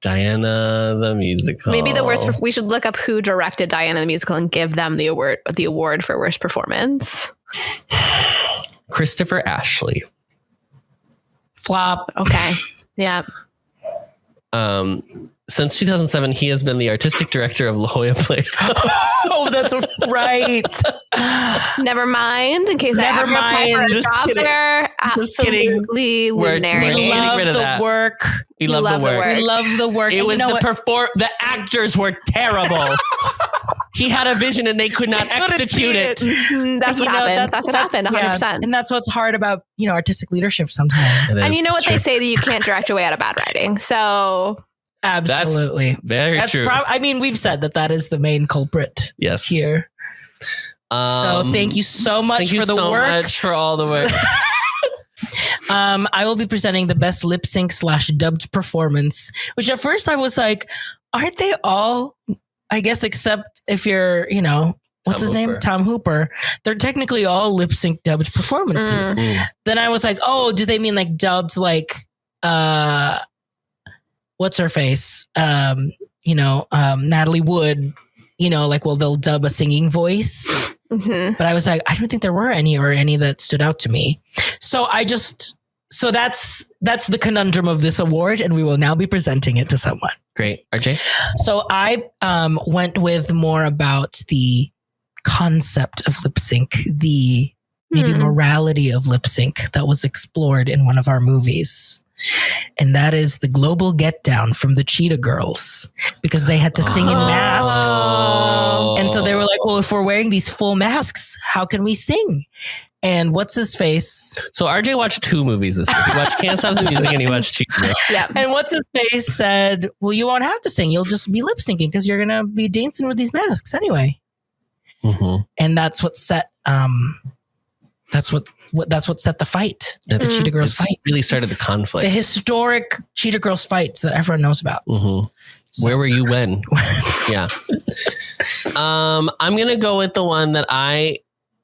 Diana the Musical. Maybe the worst. We should look up who directed Diana the Musical and give them the award for worst performance. Christopher Ashley. Flop. Okay. Yeah. Since 2007, he has been the artistic director of La Jolla Playhouse. Oh, that's right. Never mind. In case I ever apply for a job there. Absolutely luminary. We love the work. We love the work. We love the work. It was the actors were terrible. He had a vision and they could not execute it. That's what happened. That's what happened. 100%. Yeah. And that's what's hard about, artistic leadership sometimes. And you know what they say, that you can't direct away out of bad writing. So absolutely. That's very true. We've said that is the main culprit. Yes. Here. So thank you so much for the work. Thank you so much for all the work. I will be presenting the best lip sync / dubbed performance, which at first I was like, aren't they all, I guess, except if you're, what's his name? Tom Hooper. They're technically all lip sync dubbed performances. Then I was like, oh, do they mean like dubbed like, what's her face? Natalie Wood, they'll dub a singing voice. But I was like, I don't think there were any that stood out to me. So that's the conundrum of this award, and we will now be presenting it to someone. Great. RJ? So I went with more about the concept of lip sync, the maybe morality of lip sync that was explored in one of our movies. And that is the global get down from the Cheetah Girls, because they had to sing in masks. And so they were like, well, if we're wearing these full masks, how can we sing? And what's his face? So RJ watched 2 movies this week. He watched Can't Stop the Music and he watched Cheater. Yeah. And what's his face said, well, you won't have to sing. You'll just be lip syncing because you're going to be dancing with these masks anyway. Mm-hmm. And that's what set that's what set the fight. The Cheetah Girls fight. Really started the conflict. The historic Cheetah Girls fights that everyone knows about. Mm-hmm. So. Where were you when? Yeah. I'm going to go with the one that I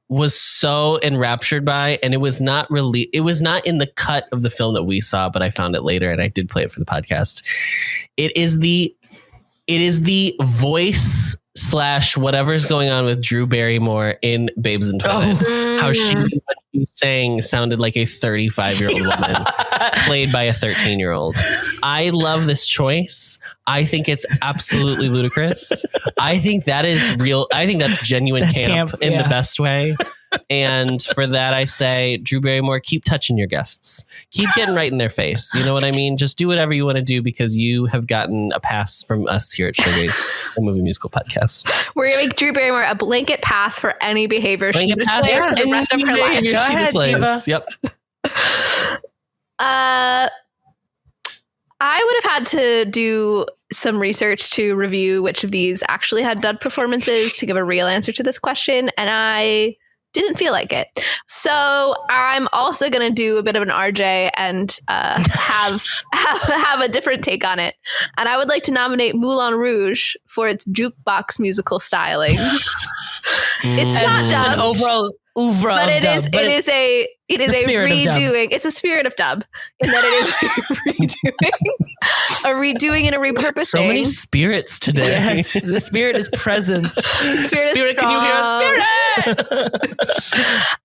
was so enraptured by, and it was not in the cut of the film that we saw, but I found it later and I did play it for the podcast. It is the voice / whatever's going on with Drew Barrymore in Babes in Toyland. How she sang sounded like a 35-year-old woman played by a 13-year-old. I love this choice. I think it's absolutely ludicrous. I think that is real. I think that's genuine camp in the best way. And for that, I say, Drew Barrymore, keep touching your guests. Keep getting right in their face. You know what I mean? Just do whatever you want to do because you have gotten a pass from us here at Showgays, the movie musical podcast. We're going to make Drew Barrymore a blanket pass for any behavior she displays for the rest of her life. Go ahead, Diva. Yep. I would have had to do some research to review which of these actually had dub performances to give a real answer to this question, and I didn't feel like it. So I'm also going to do a bit of an RJ and have a different take on it. And I would like to nominate Moulin Rouge for its jukebox musical styling. It's not an overall oeuvre but of it dub. Is, it is a redoing. It's a spirit of dub in that it is a redoing and a repurposing. So many spirits today. Yes, the spirit is present. Spirit, can you hear us? Spirit!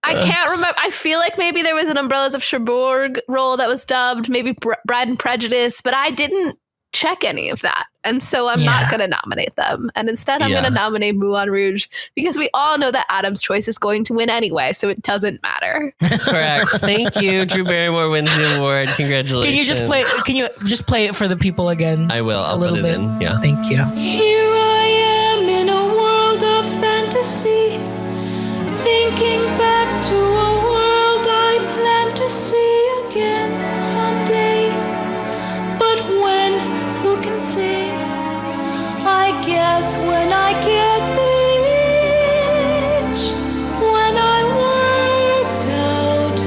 I can't remember. I feel like maybe there was an Umbrellas of Cherbourg role that was dubbed, maybe Bride and Prejudice, but I didn't check any of that. And so I'm not going to nominate them. And instead, I'm going to nominate Moulin Rouge because we all know that Adam's choice is going to win anyway. So it doesn't matter. Correct. Thank you. Drew Barrymore wins the award. Congratulations. Can you just play it for the people again? I will. I'll put it in. Yeah. Thank you. Here I am in a world of fantasy, thinking back to a world I plan to see again someday. But when, who can say? I guess when I get the itch, when I work out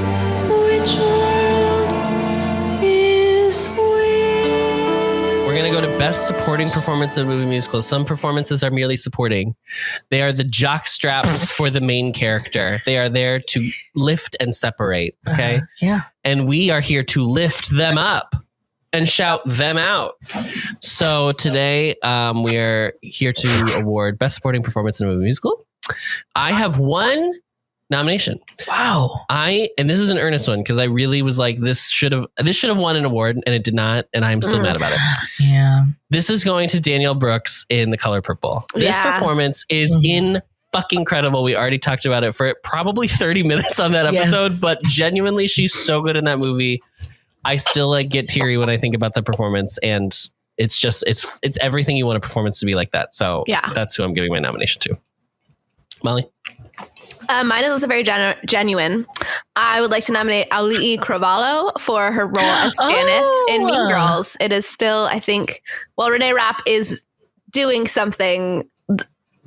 which world is which. We're going to go to Best Supporting Performance in a Movie Musical. Some performances are merely supporting. They are the jock straps for the main character. They are there to lift and separate. Okay. Yeah. And we are here to lift them up and shout them out. So today we are here to award Best Supporting Performance in a Movie Musical. I have one nomination. Wow. And this is an earnest one because I really was like, this should have won an award and it did not, and I'm still mad about it. Yeah. This is going to Danielle Brooks in The Color Purple. This performance is fucking incredible. We already talked about it for probably 30 minutes on that episode, but genuinely, she's so good in that movie. I still get teary when I think about the performance, and it's just it's everything you want a performance to be like that. So that's who I'm giving my nomination to. Molly? Mine is also very genuine. I would like to nominate Auli'i Cravalho for her role as Janice in Mean Girls. It is still, I think, while Renee Rapp is doing something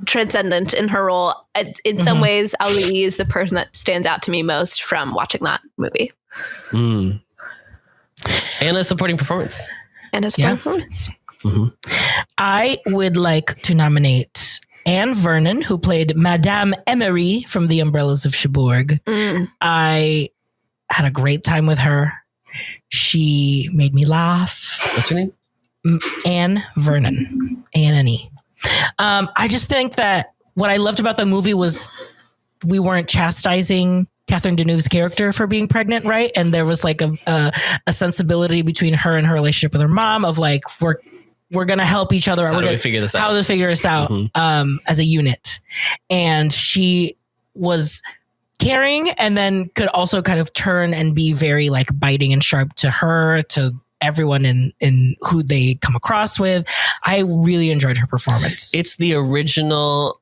transcendent in her role, in some ways, Auli'i is the person that stands out to me most from watching that movie. And a supporting performance. I would like to nominate Anne Vernon, who played Madame Emery from The Umbrellas of Cherbourg. I had a great time with her. She made me laugh. What's her name? Anne Vernon. A-N-N-E. I just think that what I loved about the movie was we weren't chastising Catherine Deneuve's character for being pregnant, right? And there was like a sensibility between her and her relationship with her mom of like, we're going to help each other. How do we figure this out? How to figure this out as a unit. And she was caring and then could also kind of turn and be very like biting and sharp to her, to everyone in who they come across with. I really enjoyed her performance. It's the original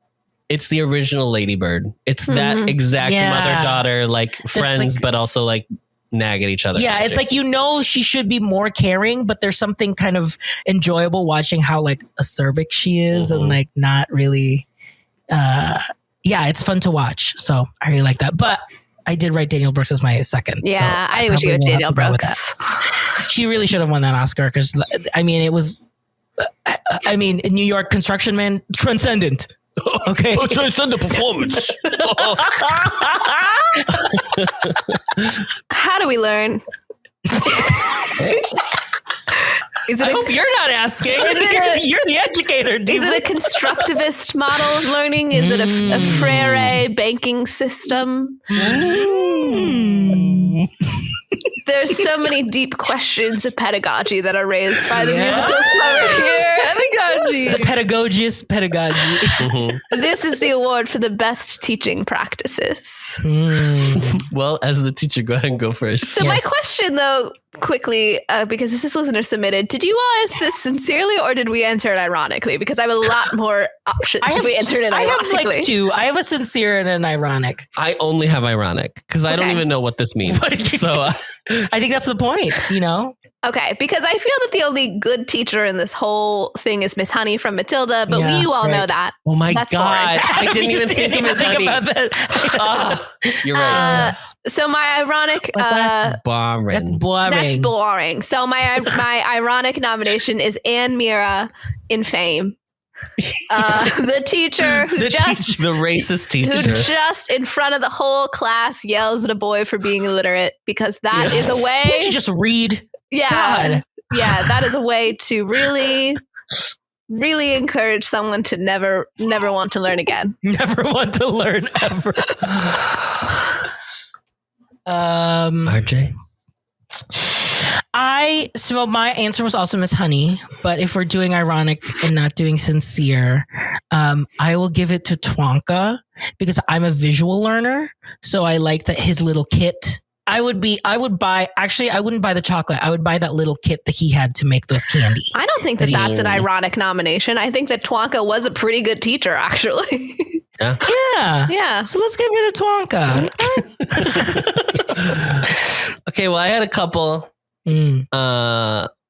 It's the original Lady Bird. It's that exact mother-daughter, like friends, but also like nag at each other. Yeah, it's like, she should be more caring, but there's something kind of enjoyable watching how like acerbic she is and like not really. It's fun to watch. So I really like that. But I did write Daniel Brooks as my second. Yeah, so I wish you had Daniel Brooks. She really should have won that Oscar because it was. In New York, Construction Man, transcendent. Okay, transcendent performance. How do we learn? I hope you're not asking. You're the educator. Is it a constructivist model of learning? Is it a Freire banking system? There's so many deep questions of pedagogy that are raised by the musical over here. Pedagogy. The pedagogy. This is the award for the best teaching practices. Well, as the teacher, go ahead and go first. So my question, though, quickly, because this is listener submitted, did you all answer this sincerely or did we answer it ironically? Because I have a lot more options if we answered it ironically. I have like two. I have a sincere and an ironic. I only have ironic because I don't even know what this means. So I think that's the point, Okay, because I feel that the only good teacher in this whole thing is Miss Honey from Matilda, but you all know that. Oh my God. I didn't even think of Miss Honey. About that. You're right. So my ironic... that's boring. That's boring. That's boring. So my ironic nomination is Anne Mira in Fame. The teacher who the racist teacher who just in front of the whole class yells at a boy for being illiterate because that is a way... Can't you just read? Yeah. God. Yeah, that is a way to really, really encourage someone to never want to learn again. Never want to learn ever. RJ? So my answer was also Miss Honey, but if we're doing ironic and not doing sincere, I will give it to Twonka because I'm a visual learner. So I like that his little kit. I wouldn't buy the chocolate. I would buy that little kit that he had to make those candy. I don't think that's an ironic nomination. I think that Twonka was a pretty good teacher, actually. Yeah. So let's give it a Twonka. Okay, well, I had a couple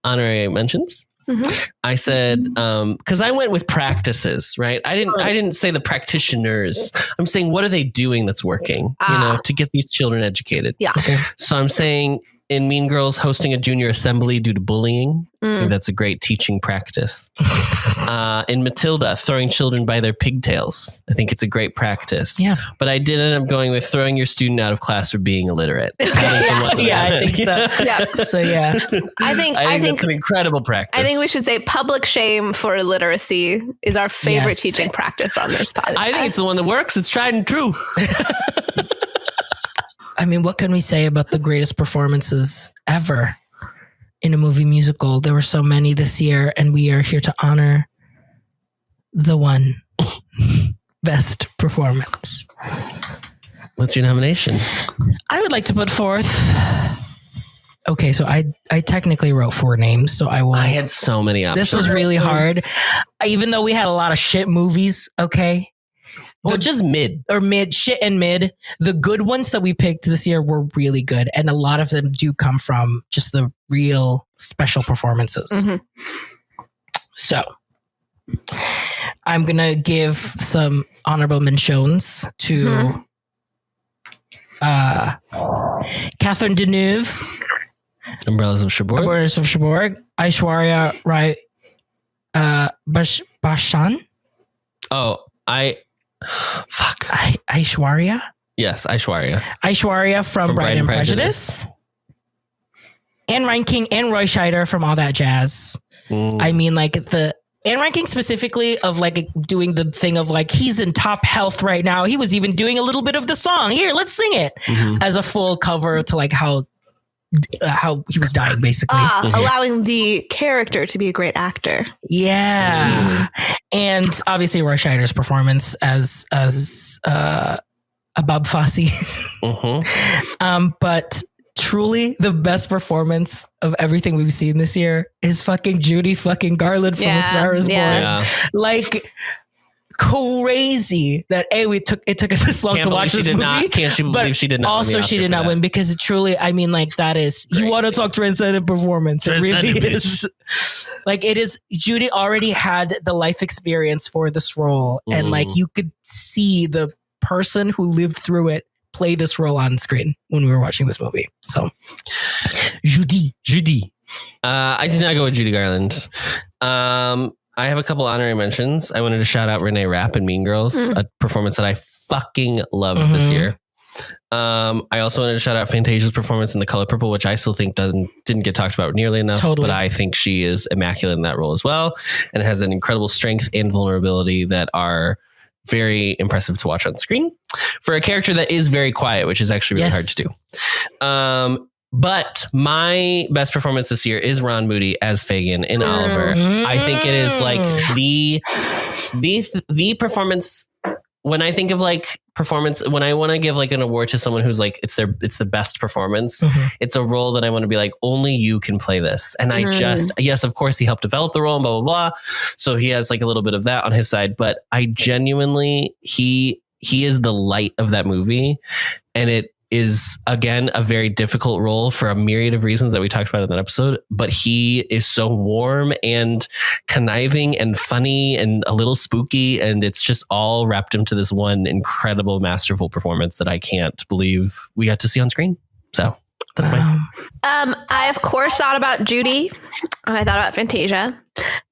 honorary mentions. Mm-hmm. I said because I went with practices, right? I didn't say the practitioners. I'm saying what are they doing that's working, to get these children educated. Yeah. Okay. So I'm saying in Mean Girls, hosting a junior assembly due to bullying. I think that's a great teaching practice. In Matilda, throwing children by their pigtails. I think it's a great practice. Yeah. But I did end up going with throwing your student out of class for being illiterate. I think so. Yeah. So yeah. I think that's an incredible practice. I think we should say public shame for illiteracy is our favorite teaching practice on this podcast. I think it's the one that works. It's tried and true. I mean, what can we say about the greatest performances ever in a movie musical? There were so many this year, and we are here to honor the one best performance. What's your nomination? I would like to put forth... Okay, so I technically wrote 4 names, so I will... I had so many options. This was really hard. Even though we had a lot of shit movies, okay? Or just mid. Or shit and mid. The good ones that we picked this year were really good. And a lot of them do come from just the real special performances. Mm-hmm. So I'm going to give some honorable mentions to Catherine Deneuve. Umbrellas of Cherbourg. Aishwarya Rai Bachchan. Aishwarya? Yes, Aishwarya. Aishwarya from Pride and Prejudice. Anne Reinking and Roy Scheider from All That Jazz. I mean, like the Anne Reinking specifically of like doing the thing of like, he's in top health right now. He was even doing a little bit of the song. Here, let's sing it as a full cover to like how he was dying, basically. Allowing the character to be a great actor. Yeah. And obviously Roy Scheider's performance as a Bob Fosse. But truly the best performance of everything we've seen this year is fucking Judy fucking Garland from A Star Is Born. Yeah. Like, crazy that it took us this long to watch this movie. Can't you believe she did not? Also, she did not win because it truly, I mean, like that is, you want to talk transcendent performance. It really is. Like it is, Judy already had the life experience for this role. And like you could see the person who lived through it play this role on screen when we were watching this movie. So Judy. I did not go with Judy Garland. I have a couple honorary mentions. I wanted to shout out Renee Rapp in Mean Girls, a performance that I fucking loved this year. I also wanted to shout out Fantasia's performance in The Color Purple, which I still think didn't get talked about nearly enough. But I think she is immaculate in that role as well, and has an incredible strength and vulnerability that are very impressive to watch on screen for a character that is very quiet, which is actually really hard to do. But my best performance this year is Ron Moody as Fagin in Oliver. I think it is like the performance. When I think of like performance, when I want to give like an award to someone who's like, it's the best performance. It's a role that I want to be like, only you can play this. And I yes, of course he helped develop the role and blah, blah, blah. So he has like a little bit of that on his side, but I genuinely, he is the light of that movie. And it is, again, a very difficult role for a myriad of reasons that we talked about in that episode. But he is so warm and conniving and funny and a little spooky. And it's just all wrapped into this one incredible, masterful performance that I can't believe we got to see on screen. So that's mine. I, of course, thought about Judy and I thought about Fantasia.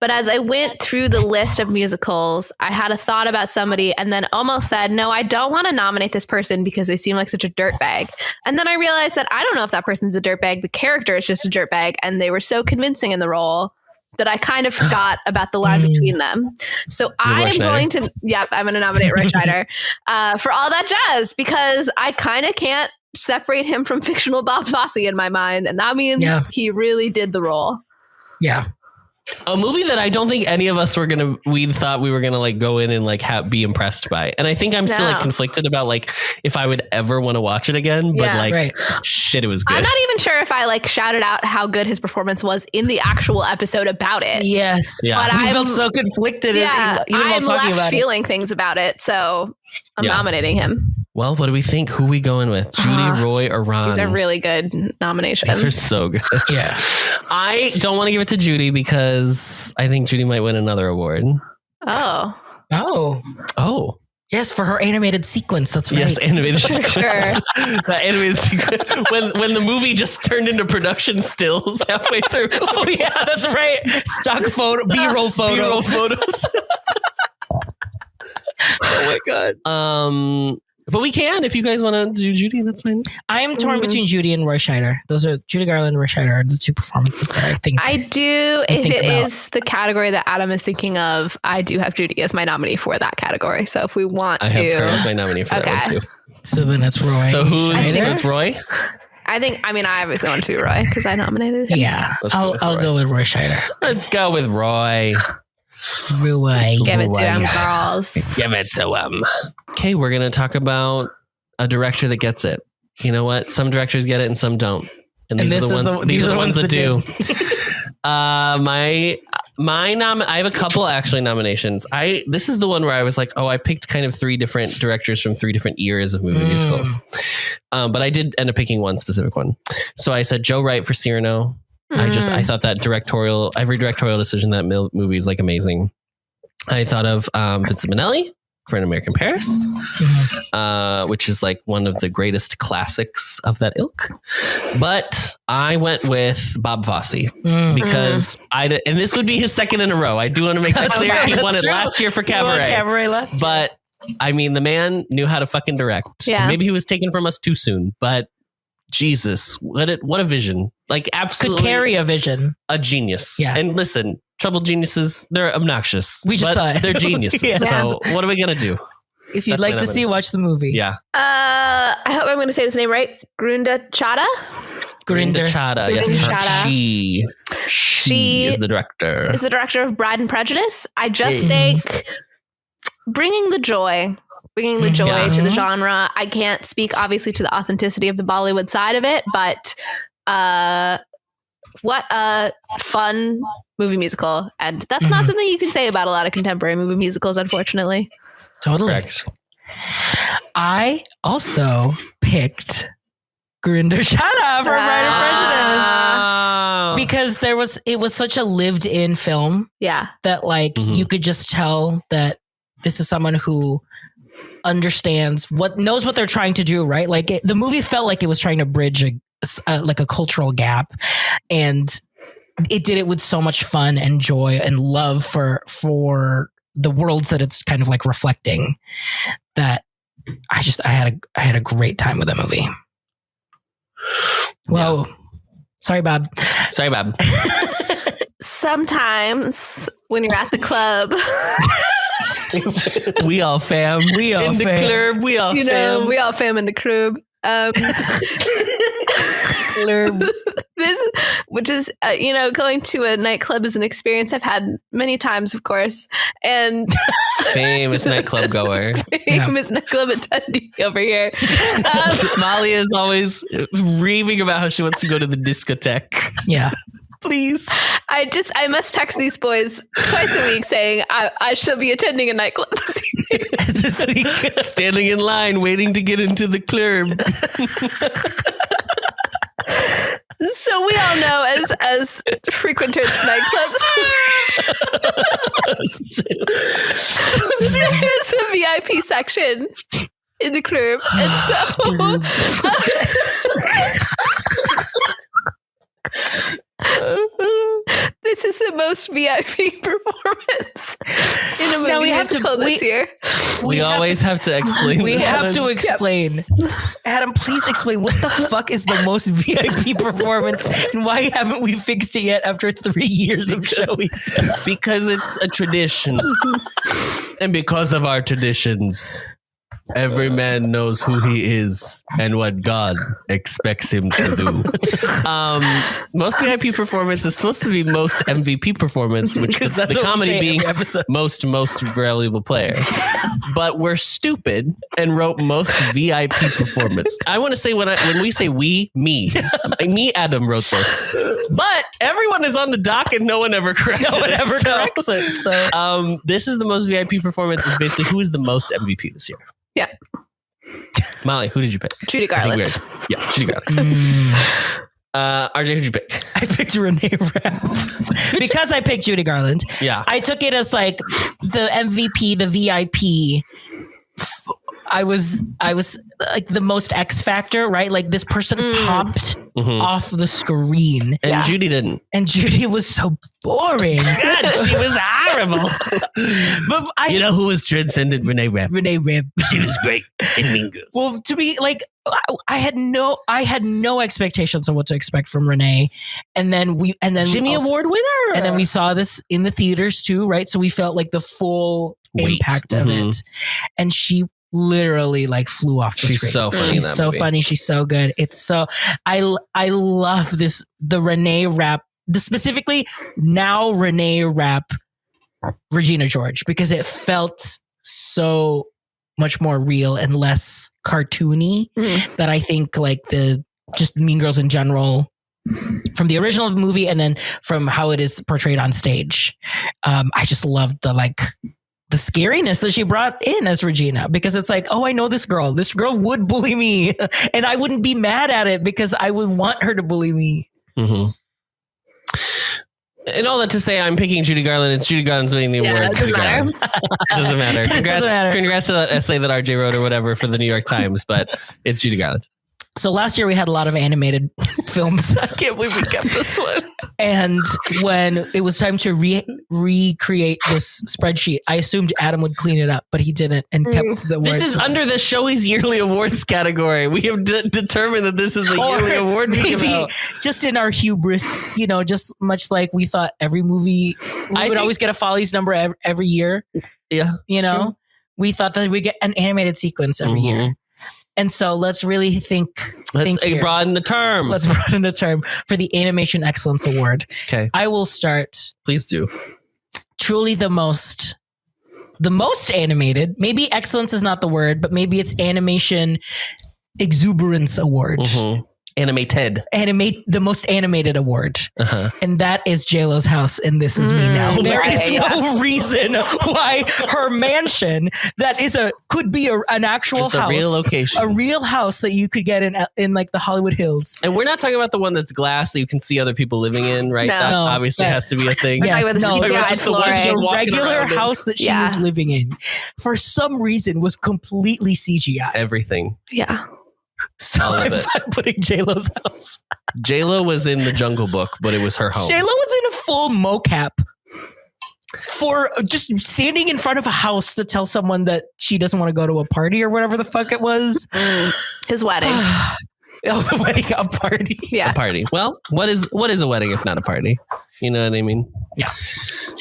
But as I went through the list of musicals, I had a thought about somebody and then almost said, no, I don't want to nominate this person because they seem like such a dirtbag. And then I realized that I don't know if that person's a dirtbag. The character is just a dirtbag. And they were so convincing in the role that I kind of forgot about the line between them. So I'm going to nominate Roy Scheider for All That Jazz because I kind of can't separate him from fictional Bob Fosse in my mind. And that means he really did the role. Yeah. A movie that I don't think any of us we thought we were going to like go in and like be impressed by. And I think I'm still like conflicted about like if I would ever want to watch it again, but shit, it was good. I'm not even sure if I like shouted out how good his performance was in the actual episode about it. Yes. Yeah. But I felt so conflicted. Yeah. Even while talking about feeling things about it. So I'm nominating him. Well, what do we think? Who are we going with? Judy, Roy, or Ron? These are really good nominations. These are so good. Yeah. I don't want to give it to Judy because I think Judy might win another award. Oh. Yes, for her animated sequence. That's right. Yes, animated sequence. That animated sequence. When the movie just turned into production stills halfway through. Oh, yeah, that's right. Stock photo, B-roll photos. Oh my God. But we can, if you guys want to do Judy, that's fine. I am torn between Judy and Roy Scheider. Those are Judy Garland and Roy Scheider are the two performances that I think. I do. If it is the category that Adam is thinking of, I do have Judy as my nominee for that category. So if we want to, I have her as my nominee for that one too. So then it's Roy. So it's Roy? I was going to be Roy because I nominated him. Yeah, I'll go with Roy Scheider. Let's go with Roy. Roy. Give it to him, girls. Give it to him. Okay, we're going to talk about a director that gets it. You know what? Some directors get it and some don't. And these are the ones that do. I have a couple actually nominations. This is the one where I was like, I picked kind of three different directors from three different eras of movie musicals. But I did end up picking one specific one. So I said Joe Wright for Cyrano. I thought that every directorial decision in that movie is like amazing. I thought of Vincent Minnelli for An American Paris, which is like one of the greatest classics of that ilk. But I went with Bob Fosse because and this would be his second in a row. I do want to make that clear. He won it last year for Cabaret. But I mean, the man knew how to fucking direct. Yeah. Maybe he was taken from us too soon, but Jesus, what a vision. Like absolutely could carry a vision. A genius. Yeah. And listen, troubled geniuses, they're obnoxious. We just thought they're geniuses. Yeah. So what are we going to do? If you'd like to watch the movie. Yeah. I hope I'm going to say this name right. Grinda Chadha. Yes. She is the director. Is the director of Bride and Prejudice. I just think bringing the joy to the genre. I can't speak obviously to the authenticity of the Bollywood side of it, but what a fun movie musical. And that's not something you can say about a lot of contemporary movie musicals, unfortunately. Totally. Correct. I also picked Gurinder Chadha for Pride and Prejudice because it was such a lived in film. Yeah. That like you could just tell that this is someone who understands knows what they're trying to do, right? Like the movie felt like it was trying to bridge like a cultural gap, and it did it with so much fun and joy and love for the worlds that it's kind of like reflecting, that I had a great time with that movie. Whoa. Yeah. Sorry, Bob. Sometimes when you're at the club, we all fam. We all in fam. The club. We all fam. We all fam in the club. This, which is, going to a nightclub is an experience I've had many times, of course, and famous nightclub goer, famous nightclub attendee over here. Molly is always raving about how she wants to go to the discotheque. Yeah. Please. I must text these boys twice a week saying I shall be attending a nightclub this week. Standing in line, waiting to get into the club. So we all know as frequenters of nightclubs, there is a VIP section in the club, and so this is the most VIP performance in a movie musical this year. We always have to explain. We have to explain. Adam, please explain what the fuck is the most VIP performance, and why haven't we fixed it yet after 3 years of Showies? Because it's a tradition, and because of our traditions, every man knows who he is and what God expects him to do. Most VIP performance is supposed to be most MVP performance, which is the comedy being most valuable player. But we're stupid and wrote most VIP performance. I want to say when we say me, Adam wrote this. But everyone is on the dock and no one ever corrects it. So this is the most VIP performance. Is basically who is the most MVP this year. Yeah. Molly, who did you pick? Judy Garland. Judy Garland. RJ, who'd you pick? I picked Renee Rapp. Because I picked Judy Garland. Yeah. I took it as like the MVP, the VIP. I was like the most X factor, right? Like this person popped off the screen. And Judy didn't. And Judy was so boring. God, she was horrible. But you know who was transcendent? Renee Rapp. She was great in Mean Girls. Well, to be like, I had no expectations of what to expect from Renee. And then Jimmy Award winner. And then we saw this in the theaters too, right? So we felt like the full impact of it. And she literally like flew off the screen. She's so funny. She's so funny. She's so good. It's so I love this, the Renee Rapp, specifically now Renee Rapp Regina George, because it felt so much more real and less cartoony that I think like the just Mean Girls in general from the original movie and then from how it is portrayed on stage. I just loved the scariness that she brought in as Regina, because it's like, oh, I know this girl. This girl would bully me and I wouldn't be mad at it because I would want her to bully me. Mm-hmm. And all that to say, I'm picking Judy Garland. It's Judy Garland's winning the award. Doesn't matter. Doesn't matter. Congrats to that essay that RJ wrote or whatever for the New York Times, but it's Judy Garland. So last year we had a lot of animated films. I can't believe we kept this one. And when it was time to recreate this spreadsheet, I assumed Adam would clean it up, but he didn't and kept the This is under the Showies yearly awards category. We have determined that this is a yearly award. Maybe just in our hubris, just much like we thought every movie, we would always get a Follies number every year. Yeah. True. We thought that we'd get an animated sequence every year. And so let's really think. Let's broaden the term. Let's broaden the term for the Animation Excellence Award. Okay. I will start. Please do. Truly the most animated. Maybe excellence is not the word, but maybe it's Animation Exuberance Award. Animated. The most animated award. And that is JLo's house and This Is Me Now. There is no reason why her mansion that could be an actual Just house. A real location. A real house that you could get in like the Hollywood Hills. And we're not talking about the one that's glass that you can see other people living in, right? No. That obviously has to be a thing. Yes, just the one she's walking regular around in. house that she was living in, for some reason, was completely CGI. Everything. Yeah. So I'm putting JLo's house. JLo was in the Jungle Book, but it was her home. JLo was in a full mocap for just standing in front of a house to tell someone that she doesn't want to go to a party or whatever the fuck it was. His wedding. The wedding, a party. Yeah. A party. Well, what is a wedding if not a party? You know what I mean? Yeah.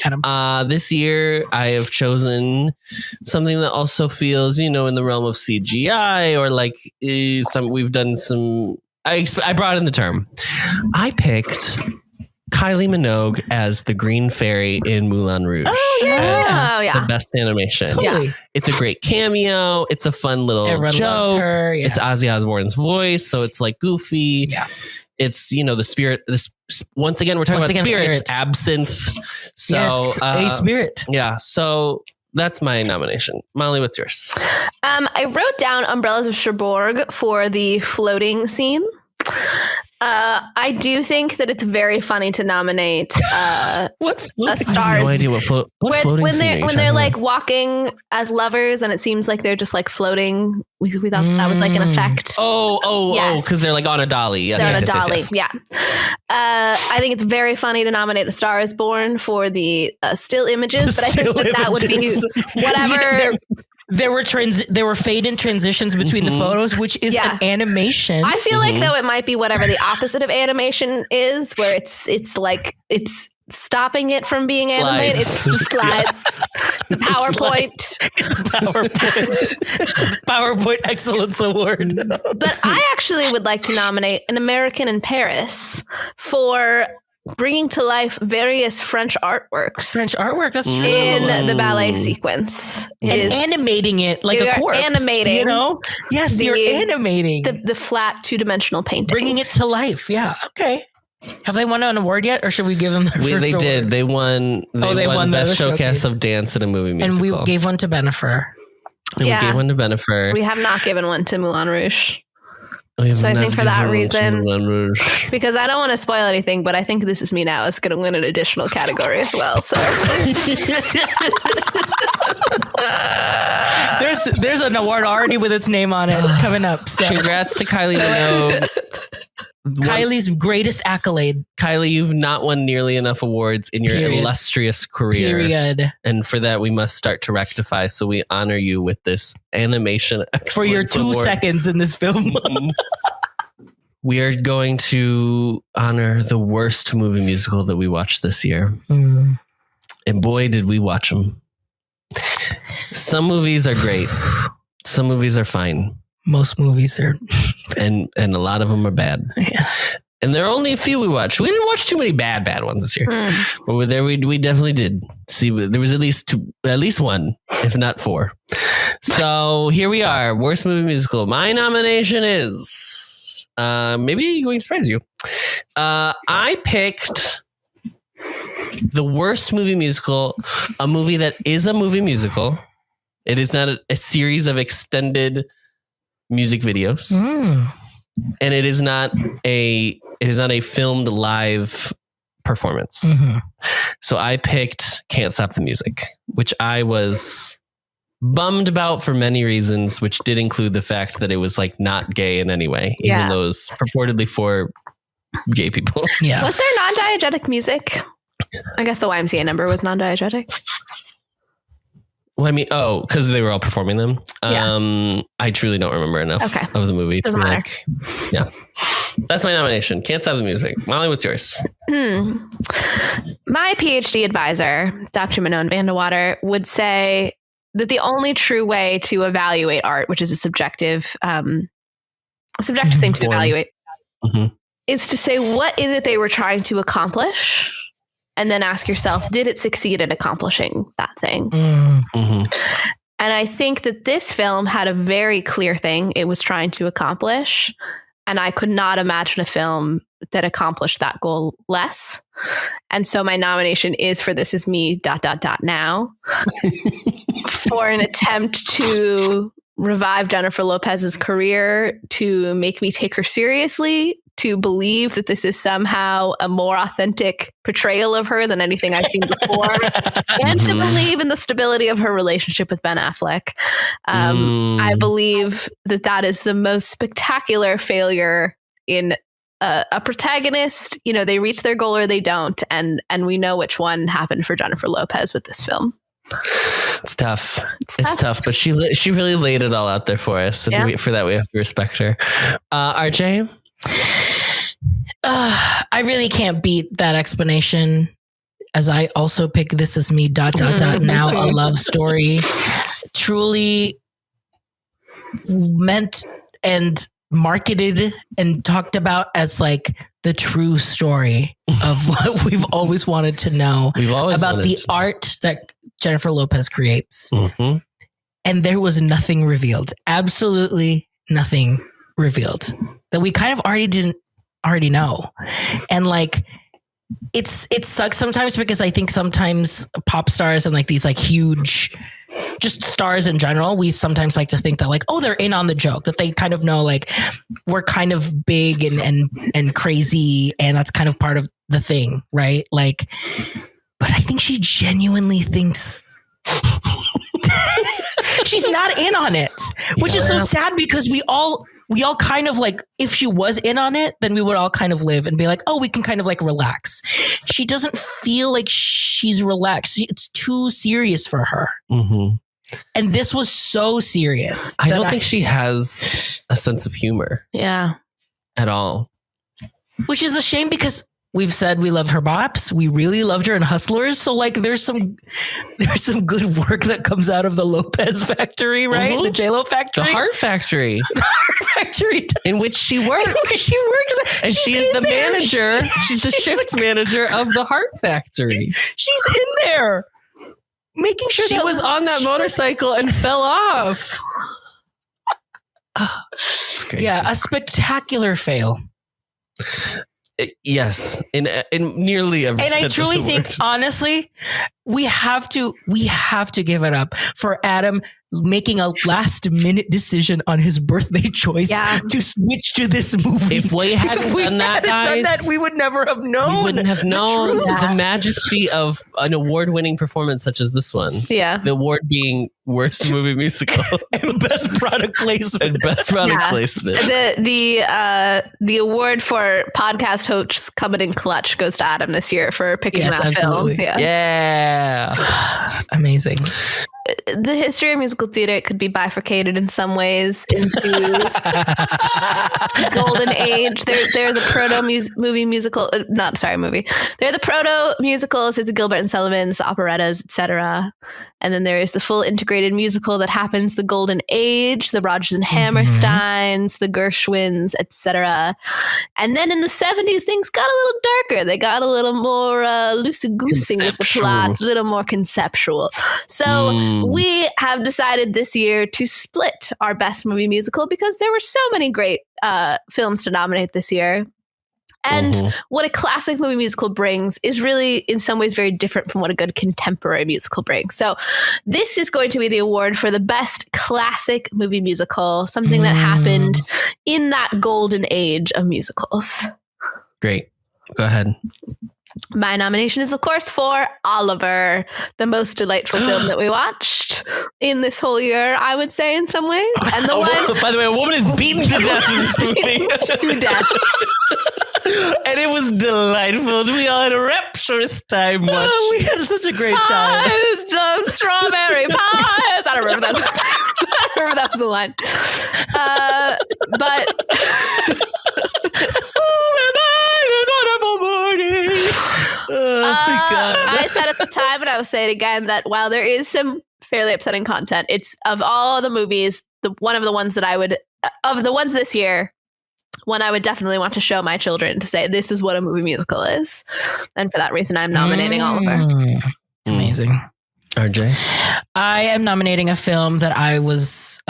Adam. This year I have chosen something that also feels, in the realm of CGI or like we've done some. I brought in the term. I picked Kylie Minogue as the Green Fairy in Moulin Rouge. Oh yeah. The best animation. Totally. Yeah. It's a great cameo. It's a fun little Everyone loves joke. her. Yes. It's Ozzy Osbourne's voice, so it's like goofy. Yeah. It's the spirit. Once again, we're talking about spirits. Absinthe. So yes, a spirit. Yeah. So that's my nomination. Molly, what's yours? I wrote down Umbrellas of Cherbourg for the floating scene. I do think that it's very funny to nominate a Stars. I have no idea what floating scene when they're like walking as lovers and it seems like they're just like floating. We thought that was like an effect. Oh, because they're like on a dolly. Yes, they're on a dolly. Yes. Yeah. I think it's very funny to nominate A Star Is Born for the still images, but I think that would be whatever. There were fade in transitions between the photos, which is an animation. I feel like though it might be whatever the opposite of animation is, where it's like it's stopping it from being animated. It's just slides. It's a PowerPoint. It's a PowerPoint. PowerPoint Excellence Award. But I actually would like to nominate An American in Paris for bringing to life various French artworks. That's true. In the ballet sequence. And animating it like a corpse. Animating. Yes, you're animating. The flat two-dimensional painting. Bringing it to life. Yeah. Okay. Have they won an award yet, or should we give them their first They award? did. They won. They won Best Showcase of Dance in a Movie Musical. And we gave one to Bennifer. We gave one to Bennifer. We have not given one to Moulin Rouge. So I think for that reason, because I don't want to spoil anything, but I think This Is Me Now is going to win an additional category as well. So there's an award already with its name on it coming up. So. Congrats to Kylie Minogue. Kylie's greatest accolade. Kylie, you've not won nearly enough awards in your illustrious career. Period. And for that, we must start to rectify. So we honor you with this animation for your 2 award. seconds in this film. We are going to honor the worst movie musical that we watched this year. And boy, did we watch them. Some movies are great. Some movies are fine. Most movies are. and a lot of them are bad. Yeah. And there are only a few we watched. We didn't watch too many bad ones this year. But there we definitely did. See, there was at least one, if not 4. So here we are. Worst movie musical. My nomination is maybe going to surprise you. I picked the worst movie musical, a movie that is a movie musical. It is not a series of extended music videos. And it is not a filmed live performance. So I picked Can't Stop the Music, which I was bummed about for many reasons, which did include the fact that it was like not gay in any way, even though it was purportedly for gay people. Yeah. Was there non-diegetic music? I guess the YMCA number was non-diegetic. Well, I mean, because they were all performing them. I truly don't remember enough of the movie. Doesn't matter. That's my nomination. Can't Stop the Music. Molly, what's yours? My PhD advisor, Dr. Manon Vandewater, would say that the only true way to evaluate art, which is a subjective thing to evaluate, is to say, what is it they were trying to accomplish? And then ask yourself, did it succeed at accomplishing that thing? And I think that this film had a very clear thing it was trying to accomplish. And I could not imagine a film that accomplished that goal less. And so my nomination is for This Is Me ... now for an attempt to revive Jennifer Lopez's career, to make me take her seriously, to believe that this is somehow a more authentic portrayal of her than anything I've seen before, and to believe in the stability of her relationship with Ben Affleck. I believe that is the most spectacular failure in a protagonist. You know, they reach their goal or they don't, and we know which one happened for Jennifer Lopez with this film. It's tough. It's tough, but she really laid it all out there for us, and for that we have to respect her. RJ? I really can't beat that explanation, as I also pick This Is Me ... now, a love story truly meant and marketed and talked about as like the true story of what we've always wanted to know about the art that Jennifer Lopez creates. And there was nothing revealed. Absolutely nothing revealed that we kind of already know. And like, it sucks sometimes, because I think sometimes pop stars and like these like huge, just stars in general, we sometimes like to think that like, oh, they're in on the joke, that they kind of know like we're kind of big and crazy, and that's kind of part of the thing, right? Like, but I think she genuinely thinks she's not in on it, which is so sad, because we all kind of like, if she was in on it, then we would all kind of live and be like, oh, we can kind of like relax. She doesn't feel like she's relaxed. It's too serious for her. And this was so serious. I don't think she has a sense of humor. Yeah. At all. Which is a shame, because we've said we love her bops. We really loved her in Hustlers. So like there's some good work that comes out of the Lopez factory, right? The J-Lo factory. The Heart Factory. The Heart Factory. In which she works. And she is the manager. She's the shift manager of the Heart Factory. She's in there. Making sure she was on that motorcycle and fell off. Yeah, a spectacular fail. Yes, in nearly every. And I truly think, honestly, we have to give it up for Adam making a last minute decision on his birthday choice to switch to this movie. If we hadn't done that, we would never have known. We wouldn't have known the majesty of an award-winning performance such as this one. Yeah, the award being worst movie musical and best product placement. Placement. The award for podcast hosts coming in clutch goes to Adam this year for picking that absolutely. film. Yeah. Amazing. The history of musical theater could be bifurcated in some ways into golden age. They're the proto movie musical. They're the proto musicals. There's the Gilbert and Sullivans, the operettas, etc. And then there is the full integrated musical that happens the golden age, the Rodgers and Hammersteins, the Gershwins, etc. And then in the 70s, things got a little darker. They got a little more loosey-goosey with the plot, a little more conceptual. So we have decided this year to split our best movie musical, because there were so many great films to nominate this year. And what a classic movie musical brings is really, in some ways, very different from what a good contemporary musical brings. So this is going to be the award for the best classic movie musical, something that happened in that golden age of musicals. Great. Go ahead. My nomination is, of course, for Oliver, the most delightful film that we watched in this whole year, I would say, in some ways. And by the way, a woman is beaten to death in this movie. To death. And it was delightful. We all had a rapturous time watching. Oh, we had such a great time. Pies, strawberry pies. I don't remember that. I don't remember that was the line. But I said at the time, and I will say it again, that while there is some fairly upsetting content, it's, of all the movies, one of the ones that I would, of the ones this year, one I would definitely want to show my children, to say this is what a movie musical is. And for that reason, I'm nominating Oliver. Amazing. RJ? I am nominating a film that I was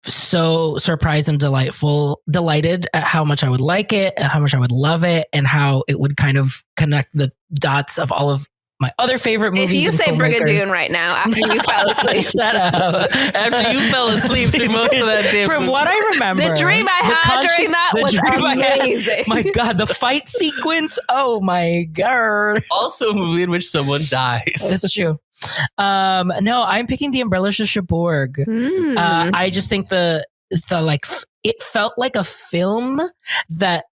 so surprised and delighted at how much I would like it, how much I would love it, and how it would kind of connect the dots of all of my other favorite movies. If you say Brigadoon right now after you fell asleep, shut up. After you fell asleep through most of that damn From what I remember, the dream I had during that was amazing. My God, the fight sequence. Oh my God. Also a movie in which someone dies. That's true. No, I'm picking The Umbrellas of Cherbourg. I just think the like it felt like a film that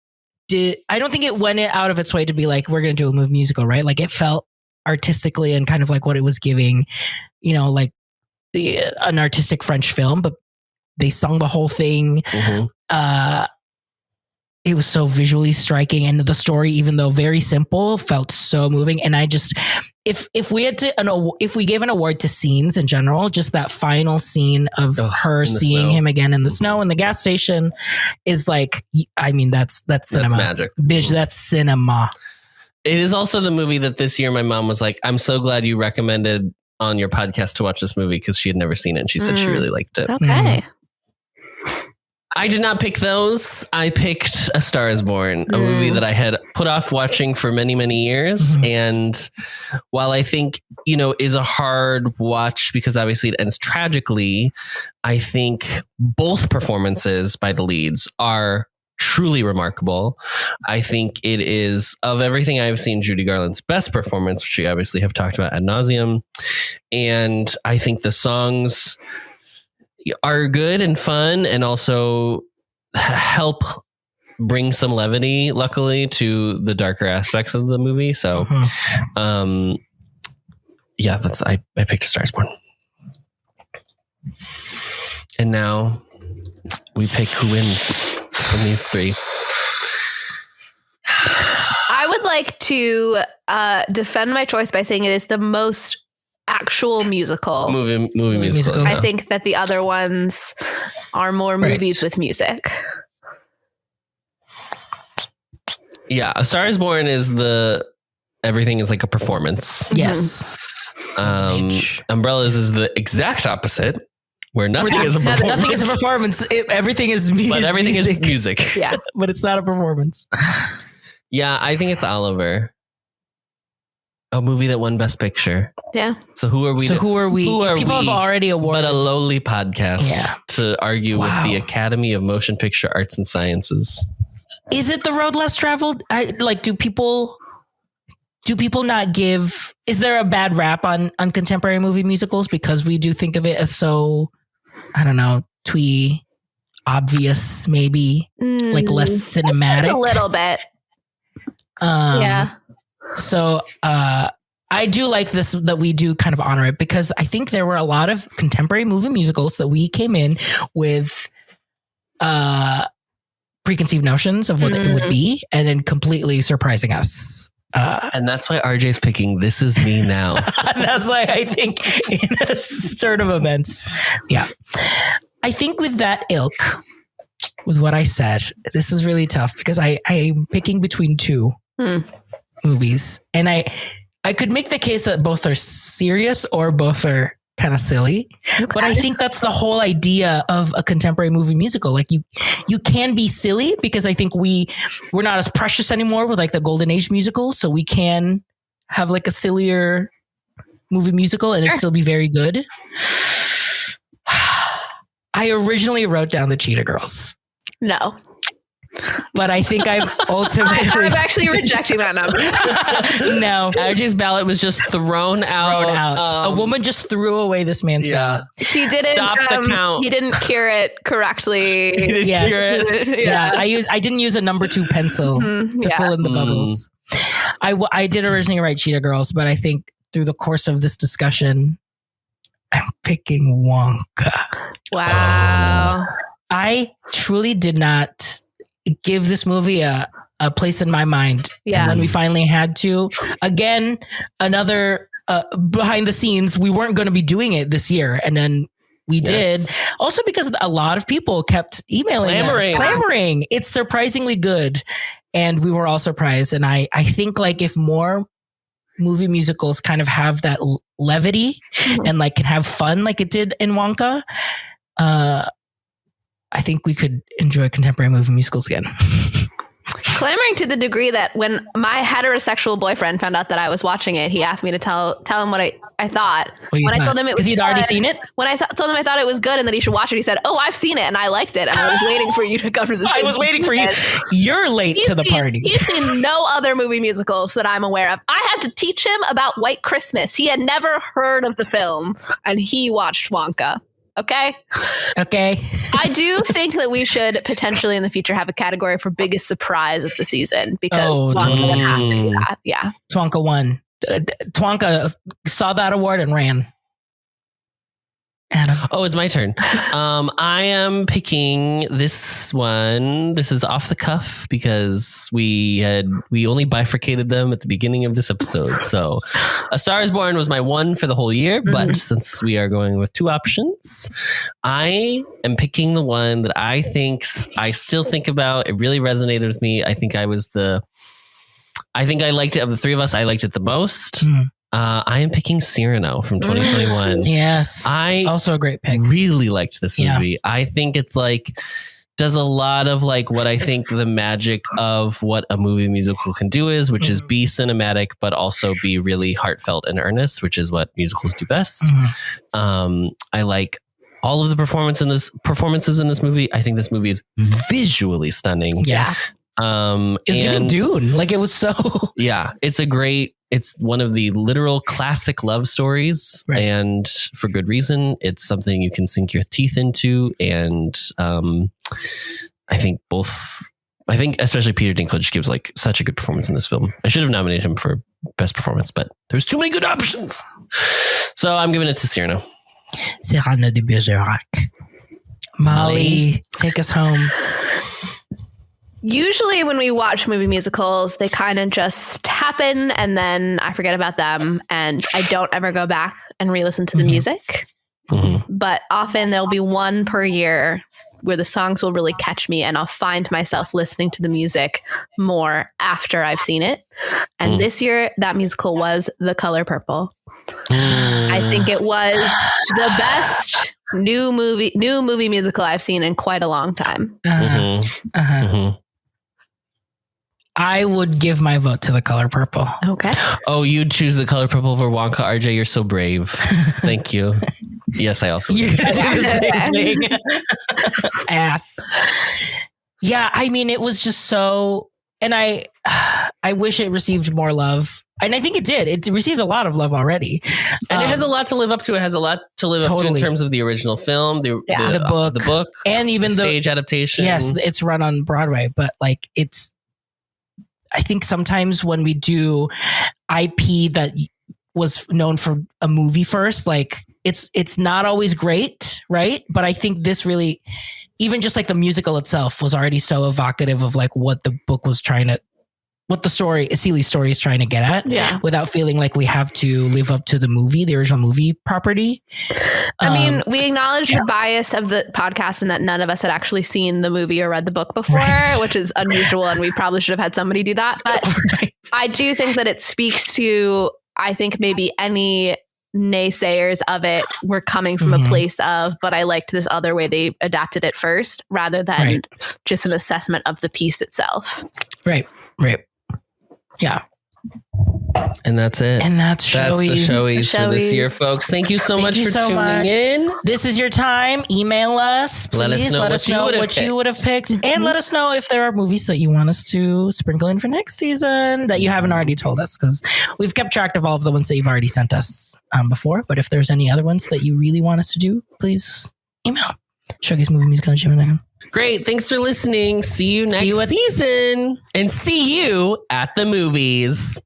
I don't think it went out of its way to be like, we're going to do a movie musical, right? Like it felt artistically and kind of like what it was giving, you know, like an artistic French film, but they sung the whole thing. It was so visually striking, and the story, even though very simple, felt so moving. And I just, if we gave an award to scenes in general, just that final scene of her seeing him again in the snow in the gas station is like, I mean, that's cinema. That's magic. Bitch, that's cinema. It is also the movie that this year my mom was like, I'm so glad you recommended on your podcast to watch this movie, because she had never seen it and she said she really liked it. Okay. I did not pick those. I picked A Star is Born, a movie that I had put off watching for many, many years. And while I think, you know, is a hard watch because obviously it ends tragically, I think both performances by the leads are truly remarkable. I think it is, of everything I've seen, Judy Garland's best performance, which we obviously have talked about ad nauseum. And I think the songs are good and fun and also help bring some levity, luckily, to the darker aspects of the movie. So, yeah, I picked A Star is Born. And now we pick who wins from these three. I would like to defend my choice by saying it is the most actual musical movie musical. I think that the other ones are more movies with music. Yeah, A Star is Born is everything is like a performance. Yes. Umbrellas is the exact opposite, where nothing is a performance. Nothing is a performance. Everything is music. But everything is music. Yeah. But it's not a performance. Yeah, I think it's Oliver. A movie that won Best Picture. Yeah. So who are we? People have already awarded. But a lowly podcast to argue with the Academy of Motion Picture Arts and Sciences. Is it the road less traveled? Do people not give? Is there a bad rap on contemporary movie musicals because we do think of it as so, I don't know, twee, obvious, maybe like less cinematic? A little bit. Yeah. So I do like this, that we do kind of honor it, because I think there were a lot of contemporary movie musicals that we came in with preconceived notions of what it would be, and then completely surprising us. And that's why RJ's picking This Is Me Now. That's why I think in a start of events. Yeah. I think with that ilk, with what I said, this is really tough because I'm picking between two movies. And I could make the case that both are serious or both are kind of silly. Okay. But I think that's the whole idea of a contemporary movie musical. Like you can be silly, because I think we're not as precious anymore with like the Golden Age musicals. So we can have like a sillier movie musical and it'd still be very good. I originally wrote down the Cheetah Girls. No. But I think I'm ultimately... I'm actually rejecting that number. No. RJ's ballot was just thrown out. A woman just threw away this man's ballot. He didn't stop the count. He didn't cure it correctly. He didn't cure it. Yeah. I didn't use a number 2 pencil to fill in the bubbles. I did originally write Cheetah Girls, but I think through the course of this discussion, I'm picking Wonka. Wow. I truly did not give this movie a place in my mind. Yeah. And when we finally had to, again, another behind the scenes, we weren't going to be doing it this year. And then we did. Also because a lot of people kept emailing us, clamoring. It's surprisingly good. And we were all surprised. And I think like if more movie musicals kind of have that levity and like can have fun like it did in Wonka, I think we could enjoy contemporary movie musicals again. Clamoring to the degree that when my heterosexual boyfriend found out that I was watching it, he asked me to tell him what I thought. When I told him it was because he'd already seen it. When I told him I thought it was good and that he should watch it, he said, "Oh, I've seen it and I liked it." And I was waiting for you to come to the. I was waiting for you. You're late to the party. He's seen no other movie musicals that I'm aware of. I had to teach him about White Christmas. He had never heard of the film, and he watched Wonka. Okay. I do think that we should potentially in the future have a category for biggest surprise of the season because Wonka has to do that. Yeah. Twonka won. Twonka saw that award and ran. Adam. Oh, it's my turn. I am picking this one. This is off the cuff because we only bifurcated them at the beginning of this episode. So A Star is Born was my one for the whole year. But since we are going with two options, I am picking the one that I still think about. It really resonated with me. I think I liked it of the three of us. I liked it the most. I am picking Cyrano from 2021. Yes. Also a great pick. Really liked this movie. Yeah. I think it's does a lot of what I think the magic of what a movie musical can do is, which is be cinematic, but also be really heartfelt and earnest, which is what musicals do best. I like all of the performances in this movie. I think this movie is visually stunning. Yeah. It's giving Dune. It was so. Yeah. It's one of the literal classic love stories, right. And for good reason. It's something you can sink your teeth into, and I think especially Peter Dinklage gives such a good performance in this film. I should have nominated him for best performance, but there's too many good options, so I'm giving it to Cyrano. Cyrano de Bergerac. Molly, take us home. Usually when we watch movie musicals, they kind of just happen and then I forget about them and I don't ever go back and re-listen to the music. But often there'll be one per year where the songs will really catch me and I'll find myself listening to the music more after I've seen it. And this year that musical was The Color Purple. I think it was the best new movie musical I've seen in quite a long time. I would give my vote to The Color Purple. Okay. Oh, you'd choose The Color Purple over Wonka, RJ. You're so brave. Thank you. Yes, I also would. You're going to do the same thing. Ass. Yeah, I mean, it was just so... And I wish it received more love. And I think it did. It received a lot of love already. And it has a lot to live up to. It has a lot to live up to in terms of the original film, the book, and even the stage adaptation. Yes, it's run on Broadway, but it's... I think sometimes when we do IP that was known for a movie first, it's not always great, right? But I think this really, even just the musical itself was already so evocative of what the book was what the story, Seeley's story is trying to get at, without feeling like we have to live up to the original movie property. I mean, we acknowledge the bias of the podcast and that none of us had actually seen the movie or read the book before, which is unusual. And we probably should have had somebody do that. But I do think that it speaks to, I think maybe any naysayers of it were coming from a place of, but I liked this other way they adapted it first, rather than just an assessment of the piece itself. Right. Yeah. And that's it. And that's Showies. The Showies for this year, folks. Thank you so much for tuning in. This is your time. Email us. Please let us know what you would have picked. And let us know if there are movies that you want us to sprinkle in for next season that you haven't already told us, because we've kept track of all of the ones that you've already sent us before. But if there's any other ones that you really want us to do, please email showgaysmoviemusical@gmail.com. Great. Thanks for listening. See you next season. And see you at the movies.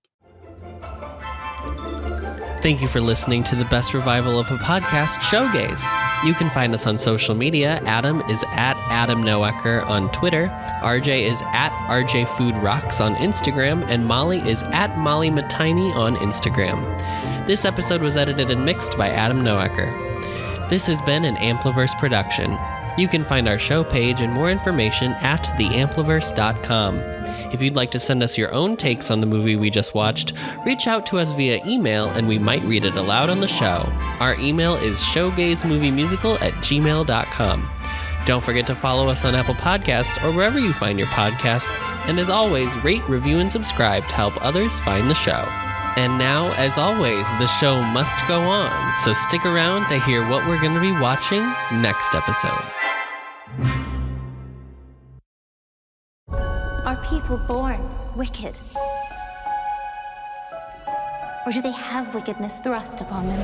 Thank you for listening to the best revival of a podcast, Showgays. You can find us on social media. Adam is at Adam Noecker on Twitter. RJ is at RJ Food Rocks on Instagram. And Molly is at Molly Matiny on Instagram. This episode was edited and mixed by Adam Noecker. This has been an Ampliverse production. You can find our show page and more information at theampliverse.com. If you'd like to send us your own takes on the movie we just watched, reach out to us via email and we might read it aloud on the show. Our email is showgaysmoviemusical@gmail.com. Don't forget to follow us on Apple Podcasts or wherever you find your podcasts. And as always, rate, review, and subscribe to help others find the show. And now, as always, the show must go on. So stick around to hear what we're going to be watching next episode. Are people born wicked? Or do they have wickedness thrust upon them?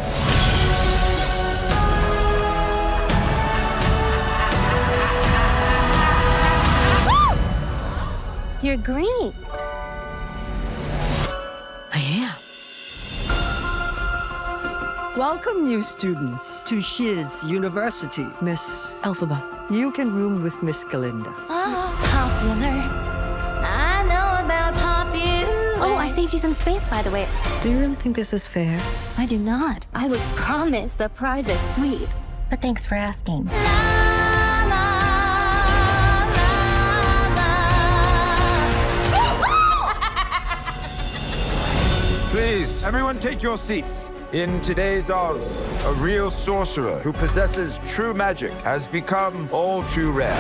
You're green. I am. Welcome, new students, to Shiz University. Miss Elphaba, you can room with Miss Galinda. Oh, popular. I know about popular. Oh, I saved you some space, by the way. Do you really think this is fair? I do not. I was promised a private suite. But thanks for asking. Please, everyone take your seats. In today's Oz, a real sorcerer who possesses true magic has become all too rare.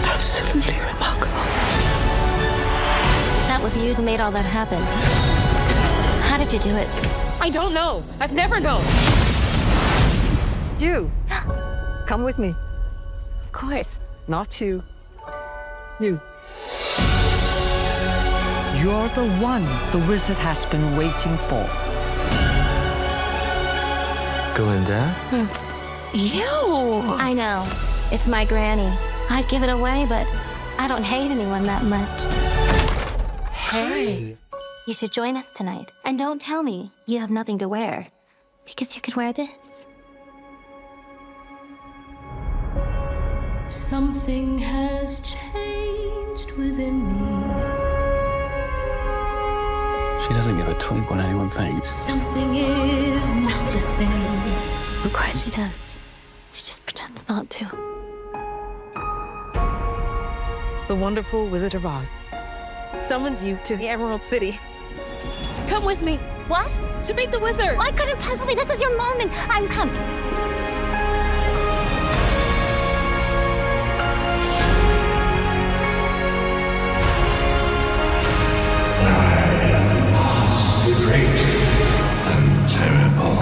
Absolutely remarkable. That was you who made all that happen. How did you do it? I don't know. I've never known. You, come with me. Of course. Not you. You. You're the one the wizard has been waiting for. Galinda? Ew. I know. It's my granny's. I'd give it away, but I don't hate anyone that much. Hey. You should join us tonight. And don't tell me you have nothing to wear. Because you could wear this. Something has changed within me. She doesn't give a twig what anyone thinks. Something is not the same. Of course she does. She just pretends not to. The wonderful Wizard of Oz summons you to the Emerald City. Come with me. What? To meet the wizard. Why couldn't you tell me this is your moment? I'm coming. The great and terrible.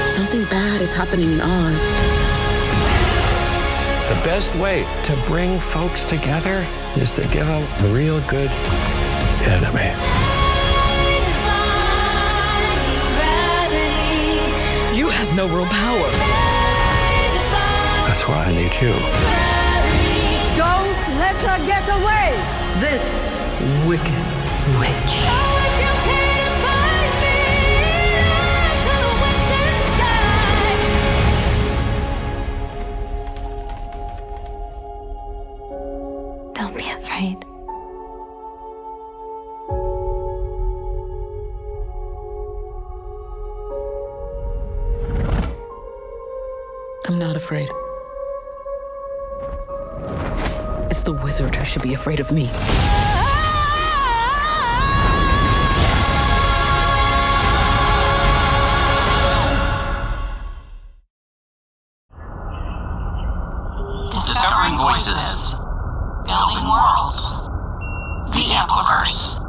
Something bad is happening in Oz. The best way to bring folks together is to give them a real good enemy. You have no real power. That's why I need you. Don't let her get away! This wicked witch. Don't be afraid. I'm not afraid. It's the wizard who should be afraid of me. Discovering voices. Building worlds. The Ampliverse.